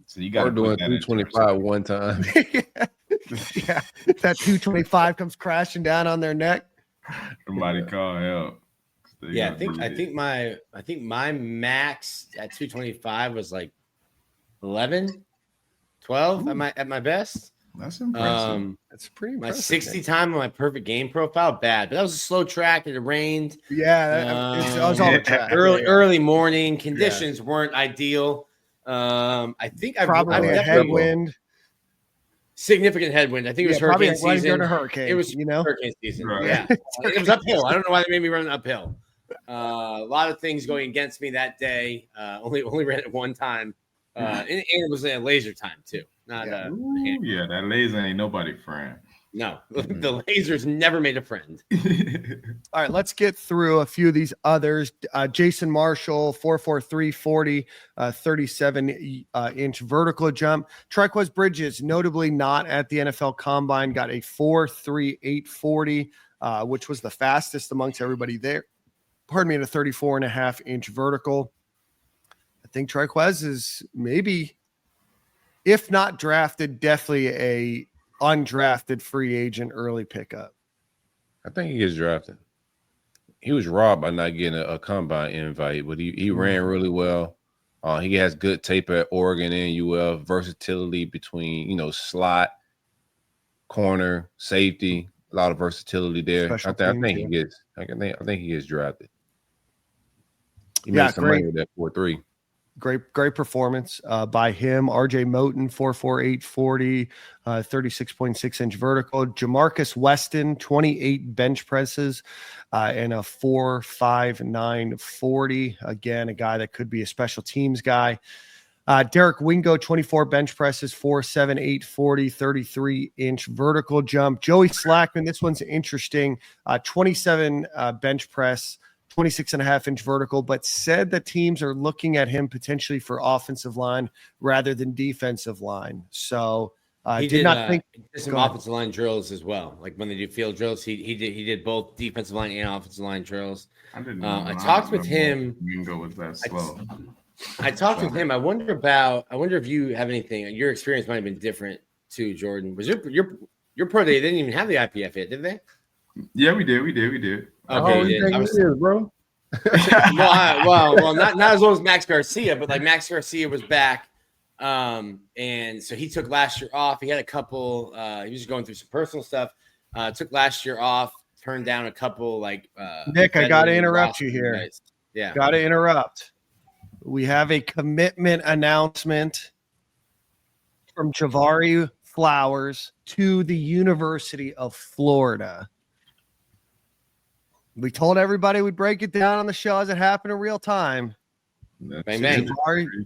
So you got to doing 225 one time. Yeah, that 225 comes crashing down on their neck. Somebody call help. Yeah, I think my max at 225 was like 11, 12 at my best. That's impressive. That's pretty impressive. My 60 time on my perfect game profile, bad, but that was a slow track. It rained. Yeah, it was all the track. Early morning conditions weren't ideal. I think probably a headwind. Significant headwind. I think it was hurricane season. During a hurricane. It was hurricane season. Right. Yeah, it was uphill. I don't know why they made me run uphill. A lot of things going against me that day. Only ran it one time. And it was a laser time too. Not that laser ain't nobody friend. No, the lasers never made a friend. All right, let's get through a few of these others. Jason Marshall, 4.43 40, 37-inch vertical jump. Triquez Bridges, notably not at the NFL Combine, got a 4.38 40, which was the fastest amongst everybody there. Pardon me, at a 34.5-inch vertical. I think Triquez is maybe, if not drafted, definitely a undrafted free agent early pickup. I think he gets drafted. He was robbed by not getting a combine invite, but he ran really well. He has good tape at Oregon and UF, versatility between slot, corner, safety, a lot of versatility there. I think he gets drafted. He made some money with that 4.3. Great performance by him. RJ Moten, 4.48 40, 36.6-inch vertical. Jamarcus Weston, 28 bench presses and a 4.59 40. Again, a guy that could be a special teams guy. Derek Wingo, 24 bench presses, 4.78 40, 33-inch vertical jump. Joey Slackman, this one's interesting. 27 bench press, 26.5-inch vertical, but said that teams are looking at him potentially for offensive line rather than defensive line. So he did not think some offensive line drills as well. Like when they do field drills, he did both defensive line and offensive line drills. I talked with him. Was that slow? I talked with him. I wonder if you have anything. Your experience might have been different too, Jordan. Was your pro day? They didn't even have the IPF yet, did they? Yeah, we did. Okay, bro. well, not as long as Max Garcia, but like Max Garcia was back. And so he took last year off. He had a couple, he was going through some personal stuff. Took last year off, turned down a couple Nick, I got to interrupt you here. Guys. Yeah. Got to interrupt. We have a commitment announcement from Javari Flowers to the University of Florida. We told everybody we'd break it down on the show as it happened in real time. Bang, bang.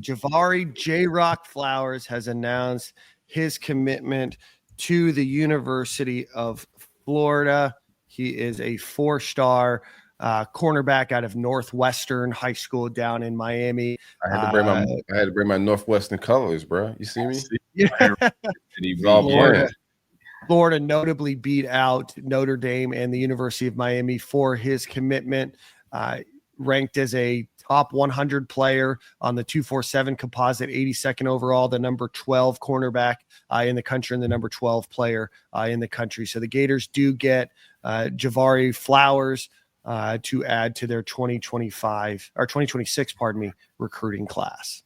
Javari J. Rock Flowers has announced his commitment to the University of Florida. He is a 4-star cornerback out of Northwestern High School down in Miami. I had to bring my Northwestern colors, bro. You see me? Yeah. Florida. Florida notably beat out Notre Dame and the University of Miami for his commitment. Ranked as a top 100 player on the 247 composite, 82nd overall, the number 12 cornerback in the country and the number 12 player in the country. So the Gators do get Javari Flowers to add to their 2026, recruiting class.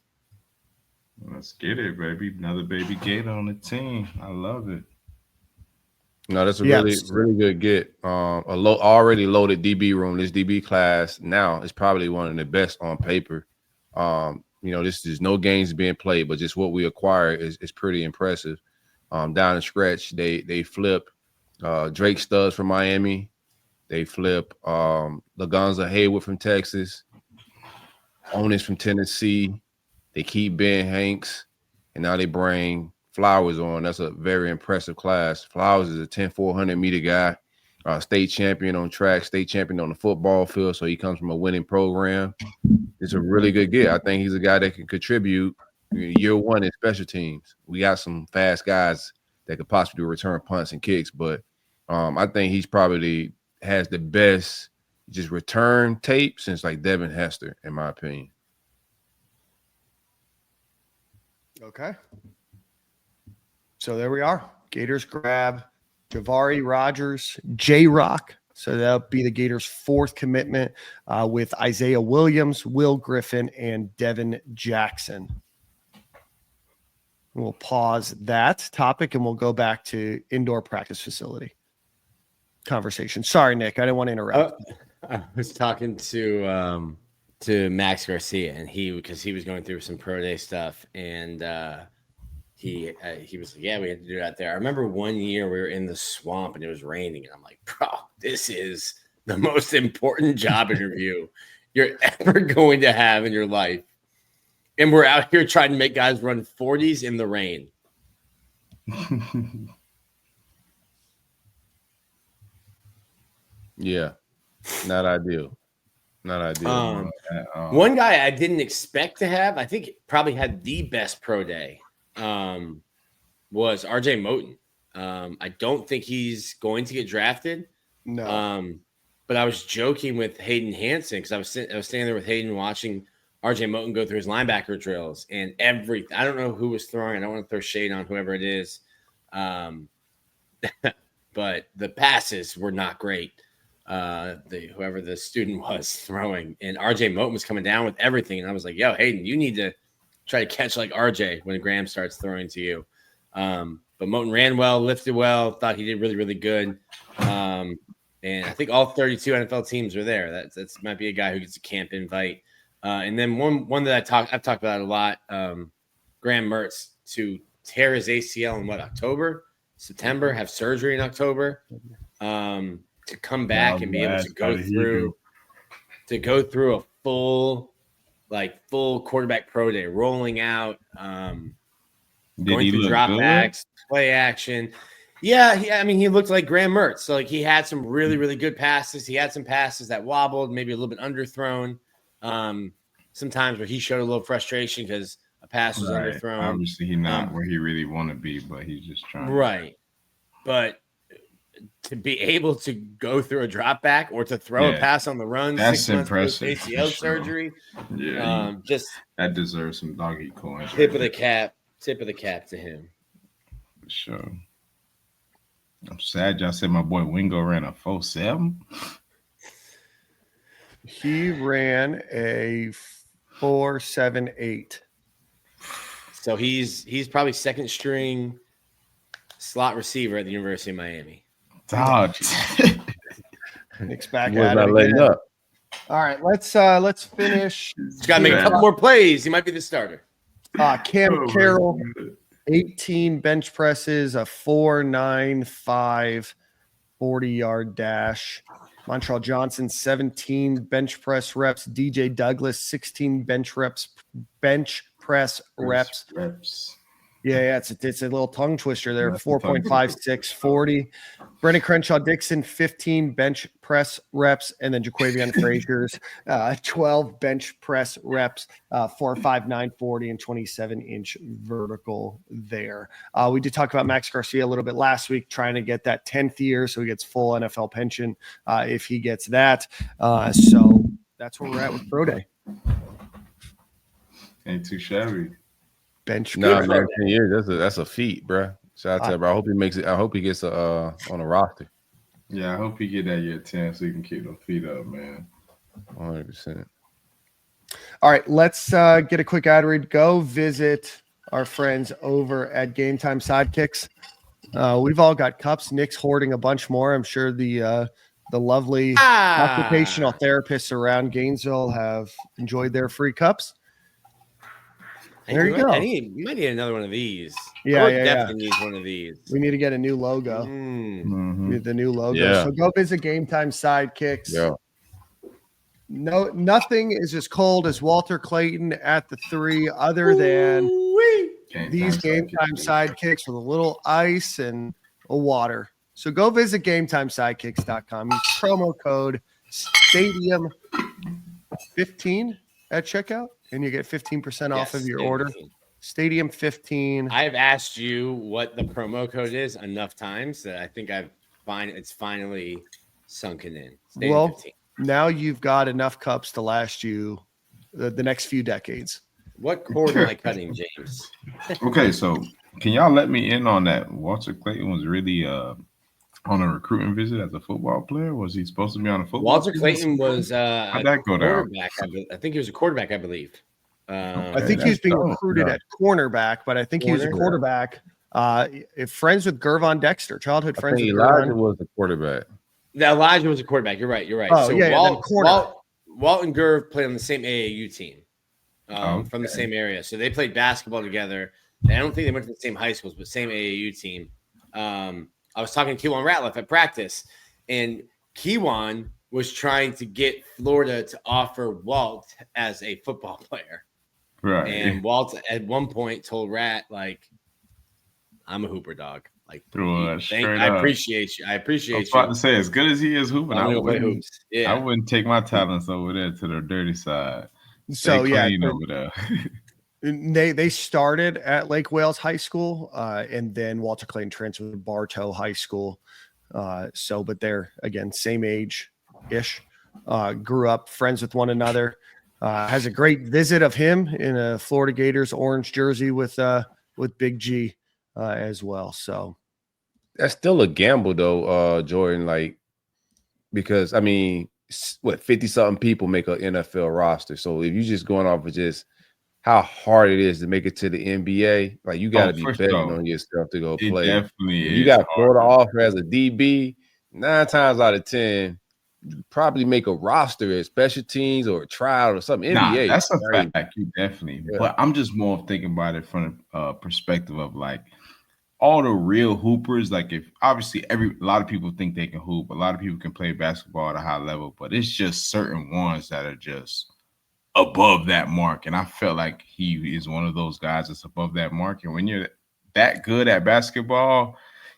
Let's get it, baby. Another baby Gator on the team. I love it. No, that's a really good get. Already loaded DB room. This DB class now is probably one of the best on paper. This is no games being played, but just what we acquired is pretty impressive. Down the stretch, they flip Drake Studs from Miami. They flip Lagonza Haywood from Texas. Onis from Tennessee. They keep Ben Hanks, and now they bring Flowers on. That's a very impressive class. Flowers is a 10-400 meter guy, state champion on track, state champion on the football field. So he comes from a winning program. It's a really good get. I think he's a guy that can contribute year one in special teams. We got some fast guys that could possibly return punts and kicks, but I think he's probably has the best just return tape since like Devin Hester, in my opinion. Okay. So there we are. Gators grab Javari Rogers, J-Rock. So that'll be the Gators' 4th commitment with Isaiah Williams, Will Griffin, and Devin Jackson. We'll pause that topic and we'll go back to indoor practice facility conversation. Sorry, Nick, I didn't want to interrupt. I was talking to Max Garcia, and because he was going through some pro day stuff, and he was like, yeah, we had to do it out there. I remember one year we were in the swamp and it was raining, and I'm like, bro, this is the most important job interview you're ever going to have in your life. And we're out here trying to make guys run 40s in the rain. Yeah, not ideal. Not ideal. One guy I didn't expect to have, I think probably had the best pro day, was RJ Moten. I don't think he's going to get drafted. No. But I was joking with Hayden Hansen because I was standing there with Hayden watching RJ Moten go through his linebacker drills and everything. I don't know who was throwing. I don't want to throw shade on whoever it is. But the passes were not great. Whoever the student was throwing, and RJ Moten was coming down with everything. And I was like, yo, Hayden, you need to try to catch like RJ when Graham starts throwing to you. But Moten ran well, lifted well, thought he did really, really good. And I think all 32 NFL teams are there. That might be a guy who gets a camp invite. And then one that I've talked about a lot, Graham Mertz, to tear his ACL in October, September, have surgery in October, to come back and be able to go through a full quarterback pro day, rolling out, going through dropbacks, play action. Yeah. I mean, he looked like Graham Mertz. So he had some really, really good passes. He had some passes that wobbled, maybe a little bit underthrown. Sometimes where he showed a little frustration because a pass was underthrown. Obviously, he's not where he really want to be, but he's just trying. Right. But to be able to go through a drop back or to throw a pass on the run, that's impressive. ACL surgery. Yeah. Just that deserves some doggy coins. Tip of the cap to him. For sure. I'm sad y'all said my boy Wingo ran a 4.7. He ran a 4.78. So he's probably second string slot receiver at the University of Miami. Dog. Nick's back Was at not it letting again. up. All right, let's finish. He's got to make a couple more plays. He might be the starter. Cam Carroll, 18 bench presses, a 4.95 40-yard dash. Montreal Johnson, 17 bench press reps. DJ Douglas, 16 bench press reps. Yeah, it's a little tongue twister there. 4.56 40. Brendan Crenshaw Dixon, 15 bench press reps, and then Jaquavion Frazier's 12 bench press reps, 4.59 40 and 27-inch vertical there. We did talk about Max Garcia a little bit last week, trying to get that 10th year, so he gets full NFL pension if he gets that. So that's where we're at with Pro Day. Ain't too shabby. Bench Nah, press. man, 10 years. That's a feat, bro. Shout out to him, bro. I hope he makes it. I hope he gets on a roster. Yeah, I hope he get that year 10 so he can keep them feet up, man. 100%. All right, let's get a quick ad read. Go visit our friends over at Game Time Sidekicks. We've all got cups. Nick's hoarding a bunch more. I'm sure the lovely occupational therapists around Gainesville have enjoyed their free cups. There you go. We might need another one of these. Yeah, Definitely needs one of these. We need to get a new logo. Mm-hmm. Need the new logo. Yeah. So go visit Game Time Sidekicks. Yeah. No, nothing is as cold as Walter Clayton at the 3, other than these Game Time Sidekicks with a little ice and a water. So go visit GameTimeSidekicks.com. Use promo code Stadium15 at checkout, and you get 15% off of your order. Stadium 15. I've asked you what the promo code is enough times that I think it's finally sunken in. Stadium 15. Now you've got enough cups to last you the next few decades. What cord am I cutting, James? Okay, so can y'all let me in on that? Walter Clayton was really on a recruiting visit as a football player. Was he supposed to be on a football? Walter Clayton was how'd that go down? I think he was a quarterback, I believe. I think he was being recruited at cornerback, but I think he was a quarterback. Friends with Gervon Dexter, childhood friends with Elijah Gervon. was the quarterback. Elijah was a quarterback. You're right. Oh, so yeah, Walt and Gerv played on the same AAU team from the same area. So they played basketball together. And I don't think they went to the same high schools, but same AAU team. I was talking to Kewan Ratliff at practice, and Kewan was trying to get Florida to offer Walt as a football player. Right. And Walt at one point told Rat, like, I'm a hooper, dog. Like, I appreciate you. I was about to say, as good as he is hooping, I wouldn't take my talents over there to the dirty side. So over there. They started at Lake Wales High School, and then Walter Clayton transferred to Bartow High School. But they're again same age ish. Grew up friends with one another. Has a great visit of him in a Florida Gators orange jersey with Big G as well. So that's still a gamble, though, Jordan. Like, because I mean, 50-something people make an NFL roster. So if you're just going off of just how hard it is to make it to the NBA, like you got to be betting on yourself to go play. Definitely, you got Florida offer as a DB. 9 times out of 10, you probably make a roster at special teams or a tryout or something. NBA, that's a fact. You definitely. Yeah. But I'm just more thinking about it from a perspective of like all the real hoopers. Like, if obviously a lot of people think they can hoop, a lot of people can play basketball at a high level, but it's just certain ones that are just above that mark. And I felt like he is one of those guys that's above that mark. And when you're that good at basketball,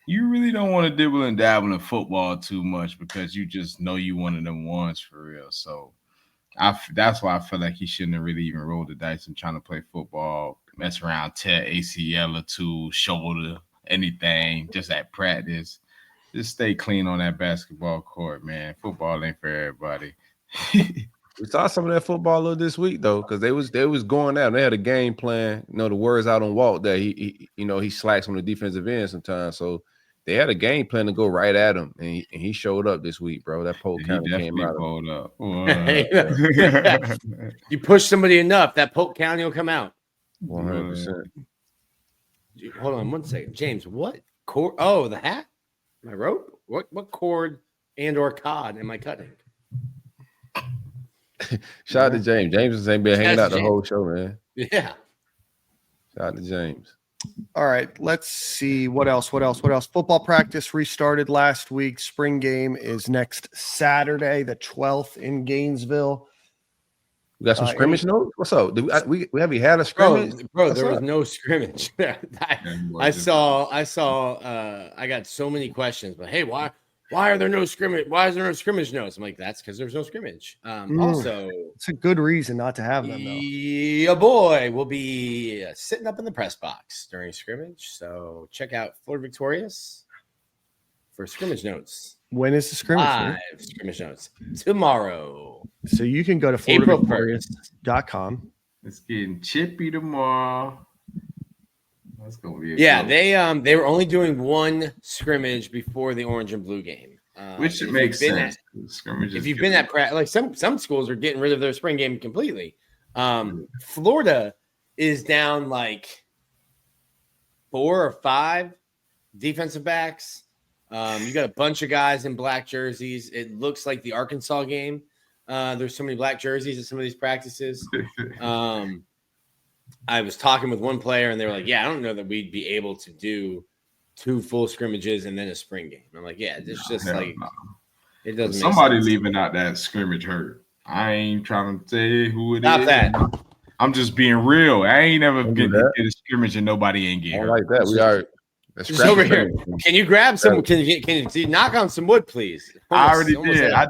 you really don't want to dibble and dabble in football too much because you just know you one of them ones for real. So that's why I feel like he shouldn't have really even rolled the dice and trying to play football, mess around, tear ACL or 2, shoulder, anything, just at practice. Just stay clean on that basketball court, man. Football ain't for everybody. We saw some of that football this week though, because they was going out. They had a game plan. You know, the word's out on Walt that he slacks on the defensive end sometimes. So they had a game plan to go right at him, and he showed up this week, bro. That poke kind of came out. Pulled up. You push somebody enough, that Polk County will come out. 100%. Hold on 1 second, James. What cord? Oh, the hat. My rope. What cord and/or cod am I cutting? Shout out to James. James ain't been hanging out the James. whole show, man. Yeah. Shout out to James. All right, let's see what else. Football practice restarted last week. Spring game is next Saturday, the 12th in Gainesville. We got some scrimmage notes. What's up? We haven't had a scrimmage, bro. There was no scrimmage. I got so many questions, but hey, why are there no scrimmage? Why is there no scrimmage notes? I'm like, that's because there's no scrimmage. Also, it's a good reason not to have them, though. Your boy will be sitting up in the press box during scrimmage. So check out Florida Victorious for scrimmage notes. When is the scrimmage? Live scrimmage notes tomorrow. So you can go to FloridaVictorious.com. It's getting chippy tomorrow. That's gonna be they were only doing one scrimmage before the orange and blue game, which makes sense. If you've been at like some schools are getting rid of their spring game completely. Florida is down like 4 or 5 defensive backs. You got a bunch of guys in black jerseys. It looks like the Arkansas game. There's so many black jerseys at some of these practices. I was talking with one player, and they were like, "Yeah, I don't know that we'd be able to do 2 full scrimmages and then a spring game." I'm like, "Yeah, it's just like it doesn't." Somebody leaving out that scrimmage hurt. I ain't trying to say who it Stop is. that. I'm just being real. I ain't never been to get a scrimmage and nobody ain't getting I hurt. like that. We are. Just over here. Can you grab some? Can you knock on some wood, please? I already did. I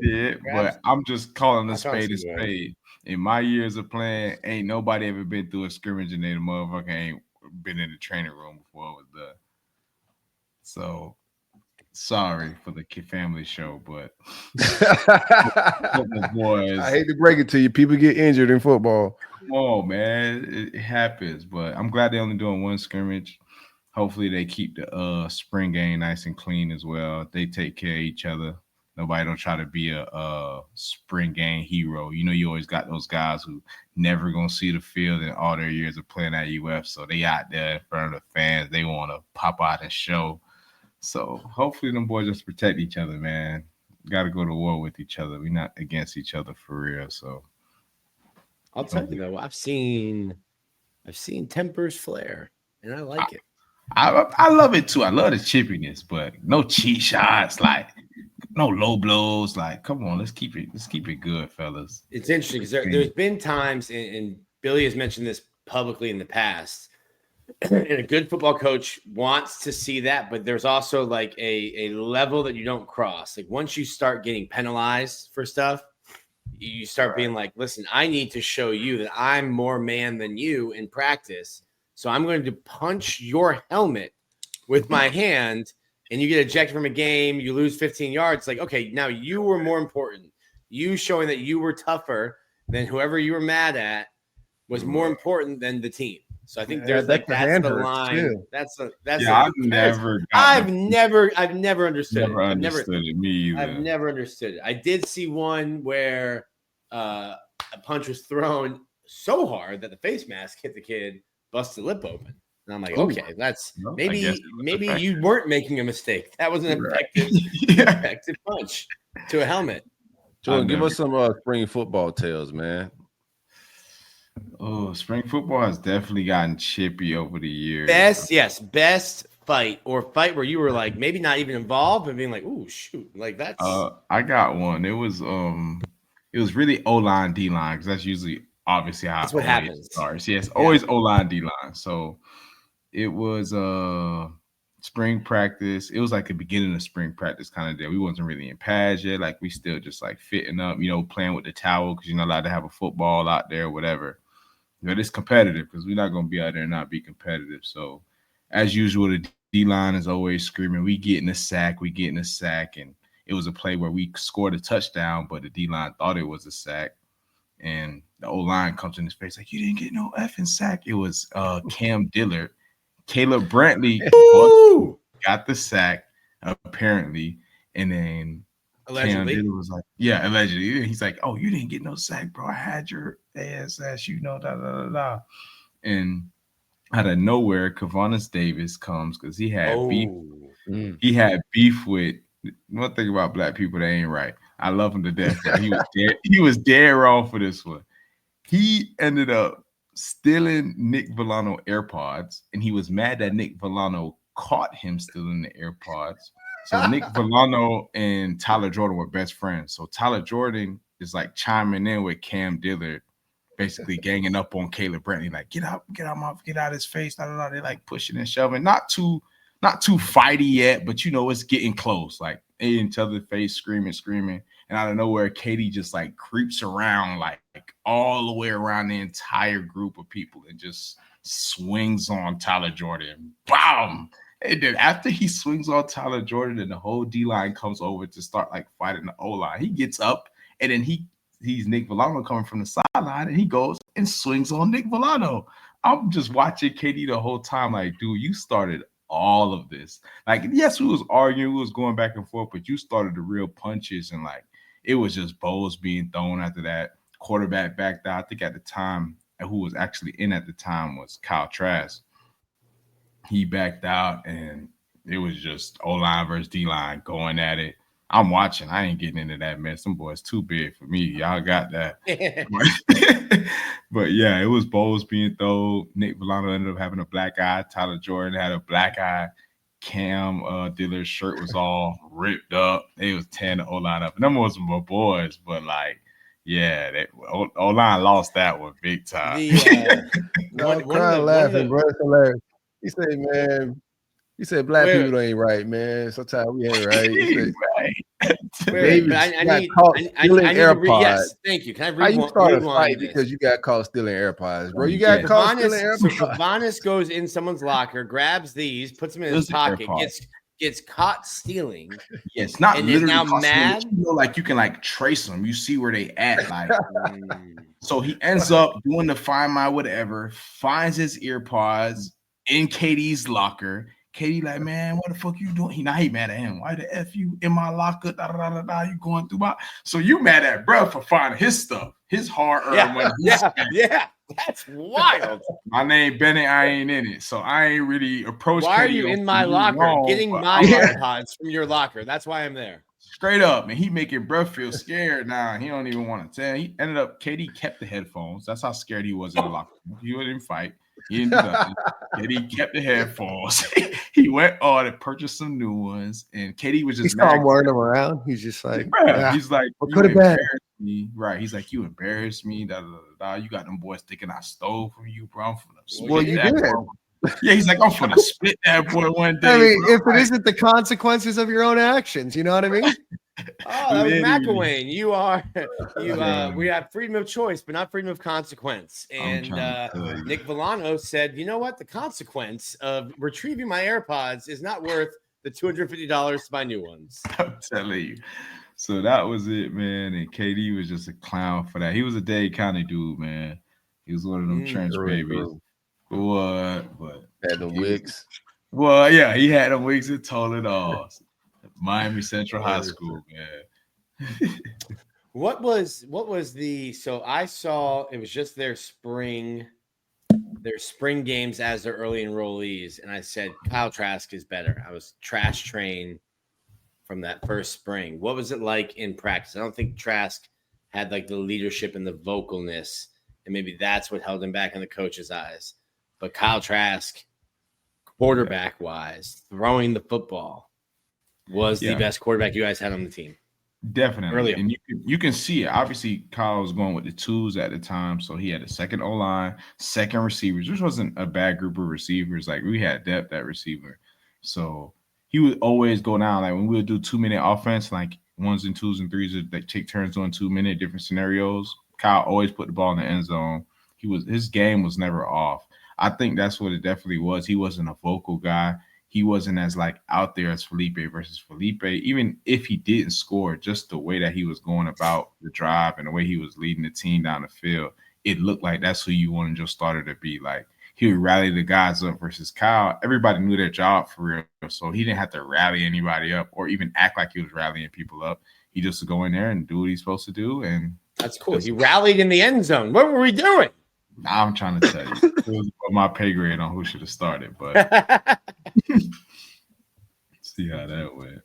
did. But I'm just calling a spade a spade. In my years of playing, ain't nobody ever been through a scrimmage and then the motherfucker ain't been in the training room before it was done. So sorry for the family show, but boys, I hate to break it to you. People get injured in football. Come on, man. It happens, but I'm glad they're only doing one scrimmage. Hopefully they keep the spring game nice and clean as well. They take care of each other. Nobody don't try to be a spring game hero. You know, you always got those guys who never going to see the field in all their years of playing at UF. So they out there in front of the fans. They want to pop out and show. So hopefully them boys just protect each other, man. Got to go to war with each other. We're not against each other for real. So I'll tell you though, I've seen tempers flare, and I like it. I love it too. I love the chippiness, but no cheat shots, like no low blows. Like, come on, let's keep it good, fellas. It's interesting because there's been times, and Billy has mentioned this publicly in the past, and a good football coach wants to see that, but there's also like a level that you don't cross. Like once you start getting penalized for stuff, you start being like, listen, I need to show you that I'm more man than you in practice. So I'm going to punch your helmet with my hand, and you get ejected from a game. You lose 15 yards. Like, okay, now you were more important. You showing that you were tougher than whoever you were mad at was more important than the team. So I think there's like that's the line. Too. I've never understood it. I've never understood it. Me either. I've never understood it. I did see one where a punch was thrown so hard that the face mask hit the kid. Busted lip open. And I'm like, okay, that's maybe you weren't making a mistake. That was an effective punch to a helmet. Jordan, give us some spring football tales, man. Oh, spring football has definitely gotten chippy over the years. Best fight where you were like maybe not even involved and being like, ooh, shoot, like that's. I got one. It was really O-line, D-line because that's usually. Obviously, how that's what happens. Starts. Yes, always O-line, D-line. So it was spring practice. It was like the beginning of spring practice kind of day. We wasn't really in pads yet. Like we still just like fitting up, playing with the towel because you're not allowed to have a football out there or whatever. But it's competitive because we're not going to be out there and not be competitive. So as usual, the D-line is always screaming, we getting a sack. And it was a play where we scored a touchdown, but the D-line thought it was a sack. And the O-line comes in his face like, you didn't get no effing sack. It was Cam Dillard. Caleb Brantley got the sack apparently, and then Allegedly. Cam Dillon was like, yeah, allegedly. He's like, oh, you didn't get no sack, bro. I had your ass, da da da da. And out of nowhere, Kavanis Davis comes because he had beef. He had beef with one thing about black people that ain't right. I love him to death, but he was dead. He was dead wrong for this one. He ended up stealing Nick Villano AirPods, and he was mad that Nick Villano caught him stealing the AirPods. So Nick Villano and Tyler Jordan were best friends. So Tyler Jordan is like chiming in with Cam Dillard, basically ganging up on Caleb Brantley, like get out of his face. They're like pushing and shoving, not too fighty yet, but it's getting close, like in each other's face, screaming. And out of nowhere, Katie just like creeps around like all the way around the entire group of people and just swings on Tyler Jordan. Bam! And then after he swings on Tyler Jordan and the whole D-line comes over to start like fighting the O-line, he gets up and then he's Nick Villano coming from the sideline and he goes and swings on Nick Villano. I'm just watching Katie the whole time like, dude, you started all of this. Like, yes, we was arguing, we was going back and forth, but you started the real punches and like it was just bows being thrown after that. Quarterback backed out. I think at the time, who was actually in at the time was Kyle Trask. He backed out and it was just O-line versus D-line going at it. I'm watching. I ain't getting into that mess. Them boys too big for me. Y'all got that. But yeah, it was bows being thrown. Nick Villano ended up having a black eye. Tyler Jordan had a black eye. Cam Dillard's shirt was all ripped up. They was tearing the O-line up. And them was my boys, but like, yeah, O-line lost that one big time. I'm crying laughing, bro. It's hilarious. He said, man, black people ain't right, man. Sometimes we ain't right. Yes, thank you. Can I read How you start a fight because you got caught stealing AirPods, bro? You got caught stealing AirPods. Kavanis goes in someone's locker, grabs these, puts them in his pocket, gets caught stealing. Yeah, it's not and literally is now mad. Like you can like trace them. You see where they at. Like, so he ends up doing the Find My Whatever, finds his AirPods in Katie's locker. Katie like, man, what the fuck you doing? He mad at him. Why the F you in my locker? You going through my. So you mad at bro for finding his stuff, his hard-earned money. Yeah. That's wild. My name Bennett, I ain't in it. So I ain't really approached. Why Katie are you in my locker getting my AirPods from your locker? That's why I'm there. Straight up, man. He making bro feel scared now. He don't even want to tell. He ended up, Katie kept the headphones. That's how scared he was in the locker. He wouldn't fight. He didn't do nothing. Katie kept the headphones. He went on and purchased some new ones. And Katie was just mad. He's wearing them around. He's just like, he's like, what could have been? Me. Right. He's like, you embarrassed me. You got them boys thinking I stole from you, bro. I'm from the well, you did. Yeah, he's like, I'm gonna split that boy one day. I mean, if it isn't the consequences of your own actions, you know what I mean? Oh, that was McElwain. We have freedom of choice, but not freedom of consequence. And Nick Villano said, you know what? The consequence of retrieving my AirPods is not worth the $250 to buy new ones. I'm telling you. So that was it, man. And KD was just a clown for that. He was a Dade County dude, man. He was one of them trench babies. But had the wigs. Well, yeah, he had the wigs and told it all. Miami Central High School, man. What was the so I saw it was just their spring games as their early enrollees, and I said Kyle Trask is better. I was trash trained from that first spring. What was it like in practice? I don't think Trask had like the leadership and the vocalness, and maybe that's what held him back in the coach's eyes. But Kyle Trask, quarterback wise, throwing the football, was the best quarterback you guys had on the team. Definitely. Earlier. And you can see it. Obviously, Kyle was going with the twos at the time. So he had a second O-line, second receivers, which wasn't a bad group of receivers. Like we had depth at receiver. So he would always go down. Like when we would do 2-minute offense, like ones and twos and threes that take turns on 2 minute different scenarios. Kyle always put the ball in the end zone. His game was never off. I think that's what it definitely was. He wasn't a vocal guy. He wasn't as like out there as Felipe versus Felipe. Even if he didn't score, just the way that he was going about the drive and the way he was leading the team down the field, it looked like that's who you wanted your starter to be. Like he would rally the guys up versus Kyle. Everybody knew their job for real, so he didn't have to rally anybody up or even act like he was rallying people up. He just would go in there and do what he's supposed to do, and that's cool. He rallied in the end zone. What were we doing? I'm trying to tell you, it was my pay grade on who should have started, but see how that went.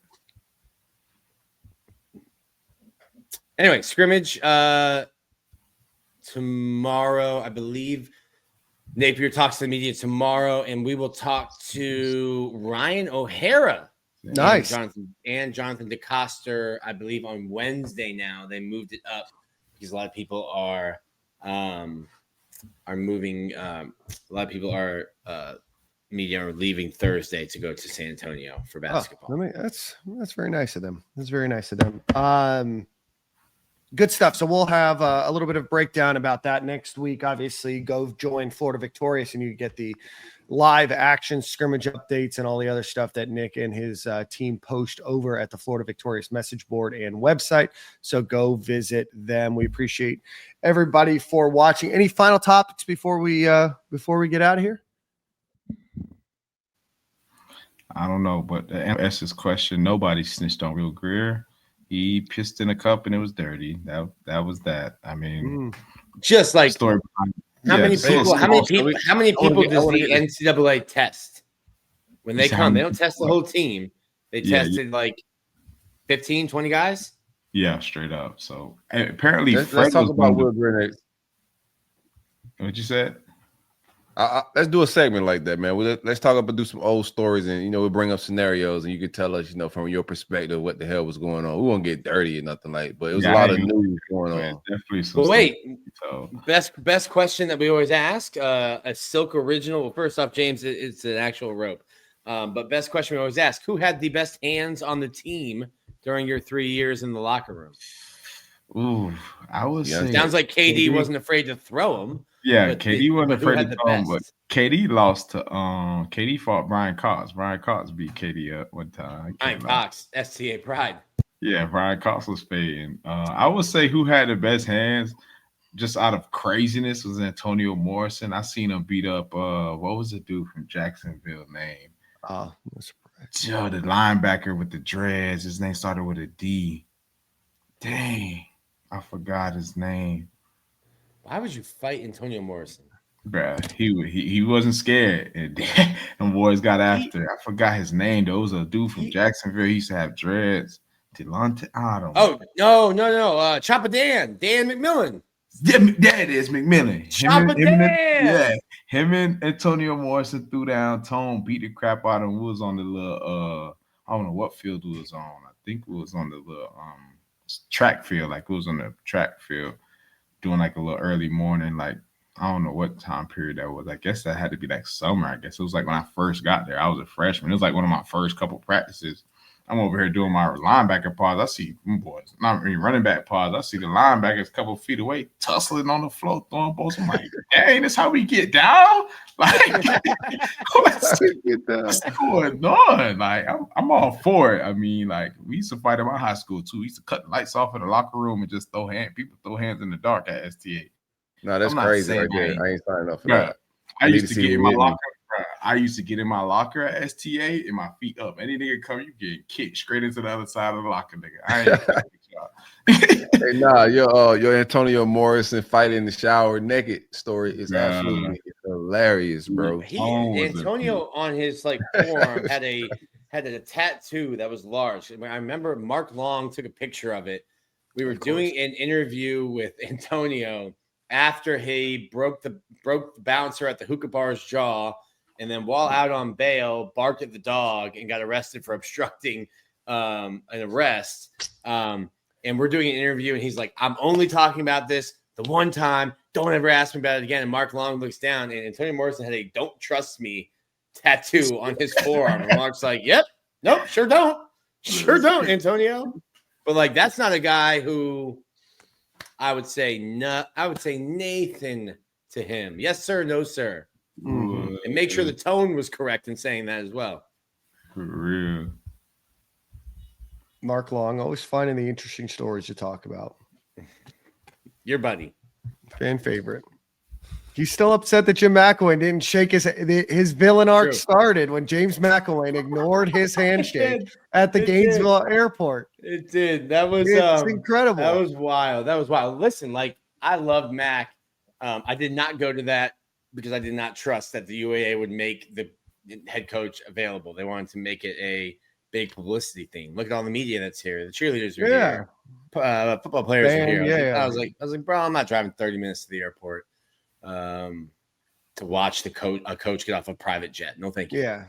Anyway, scrimmage tomorrow, I believe. Napier talks to the media tomorrow, and we will talk to Ryan O'Hara. Nice. And Jonathan DeCoster, I believe, on Wednesday now. They moved it up because a lot of people are moving. A lot of people are media are leaving Thursday to go to San Antonio for basketball. Oh, that's very nice of them. That's very nice of them. Good stuff. So we'll have a little bit of breakdown about that next week. Obviously, go join Florida Victorious, and you get the live action scrimmage updates and all the other stuff that Nick and his team post over at the Florida Victorious message board and website. So go visit them. We appreciate everybody for watching. Any final topics before we get out of here? I don't know, but to answer this question, nobody snitched on Will Greer. He pissed in a cup and it was dirty. That was that. I mean, just like story how many people does the NCAA test when they come? They don't test the whole team. They tested like 15, 20 guys. Yeah, straight up. So apparently, let's talk about Will Greer next. What you said? Let's do a segment like that, man. Let's talk about do some old stories, and we'll bring up scenarios, and you can tell us, from your perspective, what the hell was going on. We won't get dirty or nothing but it was a lot of news going on. Definitely. Some best question that we always ask, a silk original. Well, first off, James, it's an actual rope. But best question we always ask: who had the best hands on the team during your 3 years in the locker room? Ooh, I was. Sounds like KD wasn't afraid to throw him. Yeah, KD wasn't afraid to throw him, but KD lost to KD fought Brian Cox. Brian Cox beat KD up one time. Brian Cox, STA pride. Yeah, Brian Cox was fading. I would say who had the best hands, just out of craziness, was Antonio Morrison. I seen him beat up what was the dude from Jacksonville name? Oh, that's the linebacker with the dreads. His name started with a D. Dang, I forgot his name. Why would you fight Antonio Morrison? Bruh, he wasn't scared. And boys got after. I forgot his name, though. It was a dude from Jacksonville. He used to have dreads. Delonte, I don't know. Oh, no. Chopper Dan McMillan. That it is McMillan. Him and Antonio Morrison threw down Tone, beat the crap out of him. We was on the little I don't know what field we was on. I think we was on the little track field, like it was on the track field. Doing like a little early morning, like I don't know what time period that was. I guess that had to be like summer. I guess it was like when I first got there. I was a freshman. It was like one of my first couple practices. I'm over here doing my linebacker pause. I see boys, not really running back pause. I see the linebackers a couple feet away, tussling on the floor, throwing balls. I'm like, dang, that's how we get down. Like, what's going on? Like, I'm all for it. I mean, like, we used to fight in my high school too. We used to cut the lights off in the locker room and just people throw hands in the dark at STA. No, that's crazy right there. I ain't signing up for that. I used to get in my locker. I used to get in my locker at STA and my feet up. Any nigga come, you get kicked straight into the other side of the locker, nigga. I ain't y'all. Hey, your Antonio Morrison fight in the shower naked story is absolutely hilarious, bro. Antonio on his forearm had a tattoo that was large. I remember Mark Long took a picture of it. We were doing an interview with Antonio after he broke the bouncer at the hookah bar's jaw. And then while out on bail, barked at the dog and got arrested for obstructing an arrest. And we're doing an interview, and he's like, I'm only talking about this the one time. Don't ever ask me about it again. And Mark Long looks down, and Antonio Morrison had a "Don't Trust Me" tattoo on his forearm. And Mark's like, yep, nope, sure don't, Antonio. But that's not a guy who I would say Nathan to him. Yes, sir. No, sir. Mm-hmm. And make sure the tone was correct in saying that as well. For real. Mark Long, always finding the interesting stories to talk about. Your buddy. Fan favorite. He's still upset that Jim McElwain didn't shake his villain arc True. started when James McElwain ignored his handshake at the It Gainesville airport. It did. That was It's incredible. That was wild. That was wild. Listen, like I love Mac. I did not go to that because I did not trust that the UAA would make the head coach available. They wanted to make it a big publicity thing. Look at all the media that's here. The cheerleaders are here. Football players are here. I was like, bro, I'm not driving 30 minutes to the airport to watch a coach get off a private jet. No, thank you. Yeah.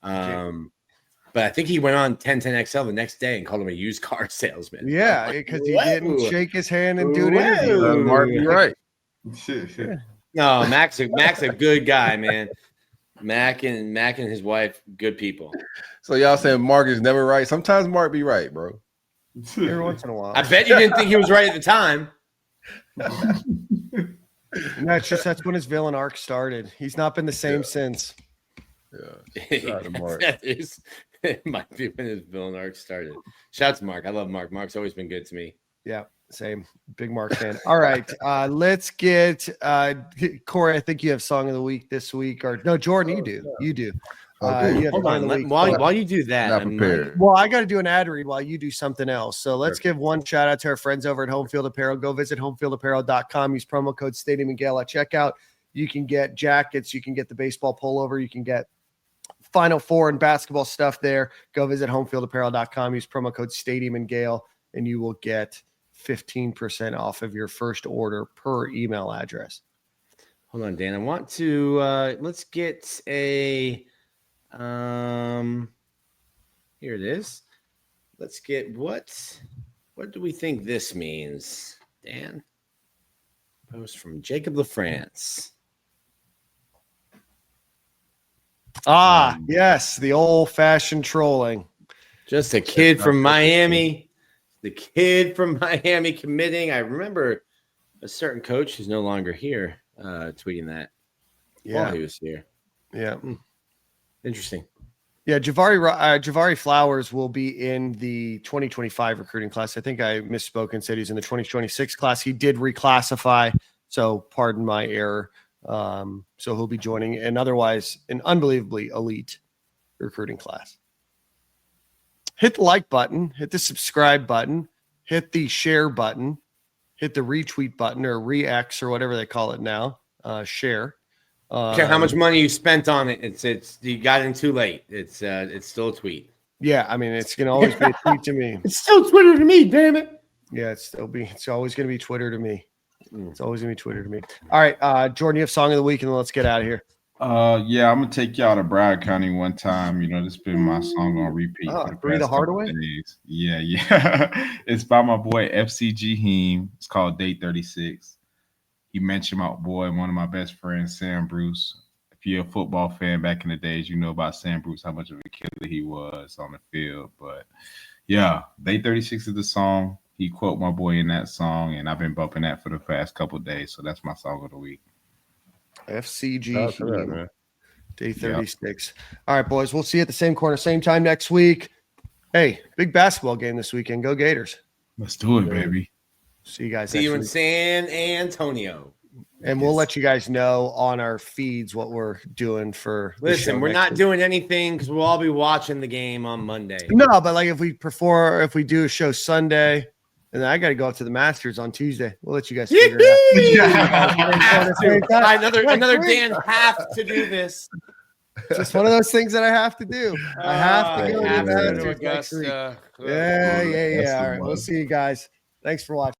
But I think he went on 1010XL the next day and called him a used car salesman. Yeah, because he didn't shake his hand and do an interview. Mark, you're right. No, Mac's a good guy, man. Mac and his wife, good people. So y'all saying Mark is never right? Sometimes Mark be right, bro. Every once in a while. I bet you didn't think he was right at the time. That's when his villain arc started. He's not been the same since. Yeah. Shout out to Mark. It might be when his villain arc started. Shout out to Mark. I love Mark. Mark's always been good to me. Yeah, same. Big Mark fan. All right. Let's get Corey. I think you have song of the week this week. Or no, Jordan, you do. You do. Hold on. While you do that, Not prepared. Well, I got to do an ad read while you do something else. So let's give one shout out to our friends over at Homefield Apparel. Go visit homefieldapparel.com. Use promo code Stadium and Gale at checkout. You can get jackets. You can get the baseball pullover. You can get Final Four and basketball stuff there. Go visit homefieldapparel.com. Use promo code Stadium and Gale, and you will get 15% off of your first order per email address. Hold on, Dan. I want to let's get a here it is. Let's get what do we think this means, Dan? Post from Jacob LaFrance. Yes, the old-fashioned trolling. Just a kid from Miami. The kid from Miami committing. I remember a certain coach who's no longer here tweeting that while he was here. Yeah. Interesting. Yeah, Javari Flowers will be in the 2025 recruiting class. I think I misspoke and said he's in the 2026 class. He did reclassify, so pardon my error. So he'll be joining an otherwise an unbelievably elite recruiting class. Hit the like button, hit the subscribe button, hit the share button, hit the retweet button or re-X or whatever they call it now. Share. Care how much money you spent on it. It's you got in too late. It's still a tweet. Yeah, I mean it's gonna always be a tweet to me. It's still Twitter to me, damn it. Yeah, it's always gonna be Twitter to me. It's always gonna be Twitter to me. All right, Jordan, you have song of the week, and then let's get out of here. Yeah, I'm gonna take y'all to Broward County one time. You know, this has been my song on repeat. For the Breathe past Hardaway? couple days. Yeah. It's by my boy FCG Heem. It's called Day 36. He mentioned my boy, one of my best friends, Sam Bruce. If you're a football fan back in the days, you know about Sam Bruce, how much of a killer he was on the field. But yeah, Day 36 is the song. He quote my boy in that song, and I've been bumping that for the past couple of days. So that's my song of the week. FCG Heem. Day 36. Yep. All right, boys. We'll see you at the same corner, same time next week. Hey, big basketball game this weekend. Go Gators. Let's do it, baby. See you guys. See you in San Antonio. And we'll let you guys know on our feeds what we're doing for. Listen, we're not doing anything because we'll all be watching the game on Monday. No, but like if we do a show Sunday, and then I got to go up to the Masters on Tuesday. We'll let you guys figure it out. Another Dan have to do this. Just one of those things that I have to do. I have to go to Augusta. Yeah. All right, we'll see you guys. Thanks for watching.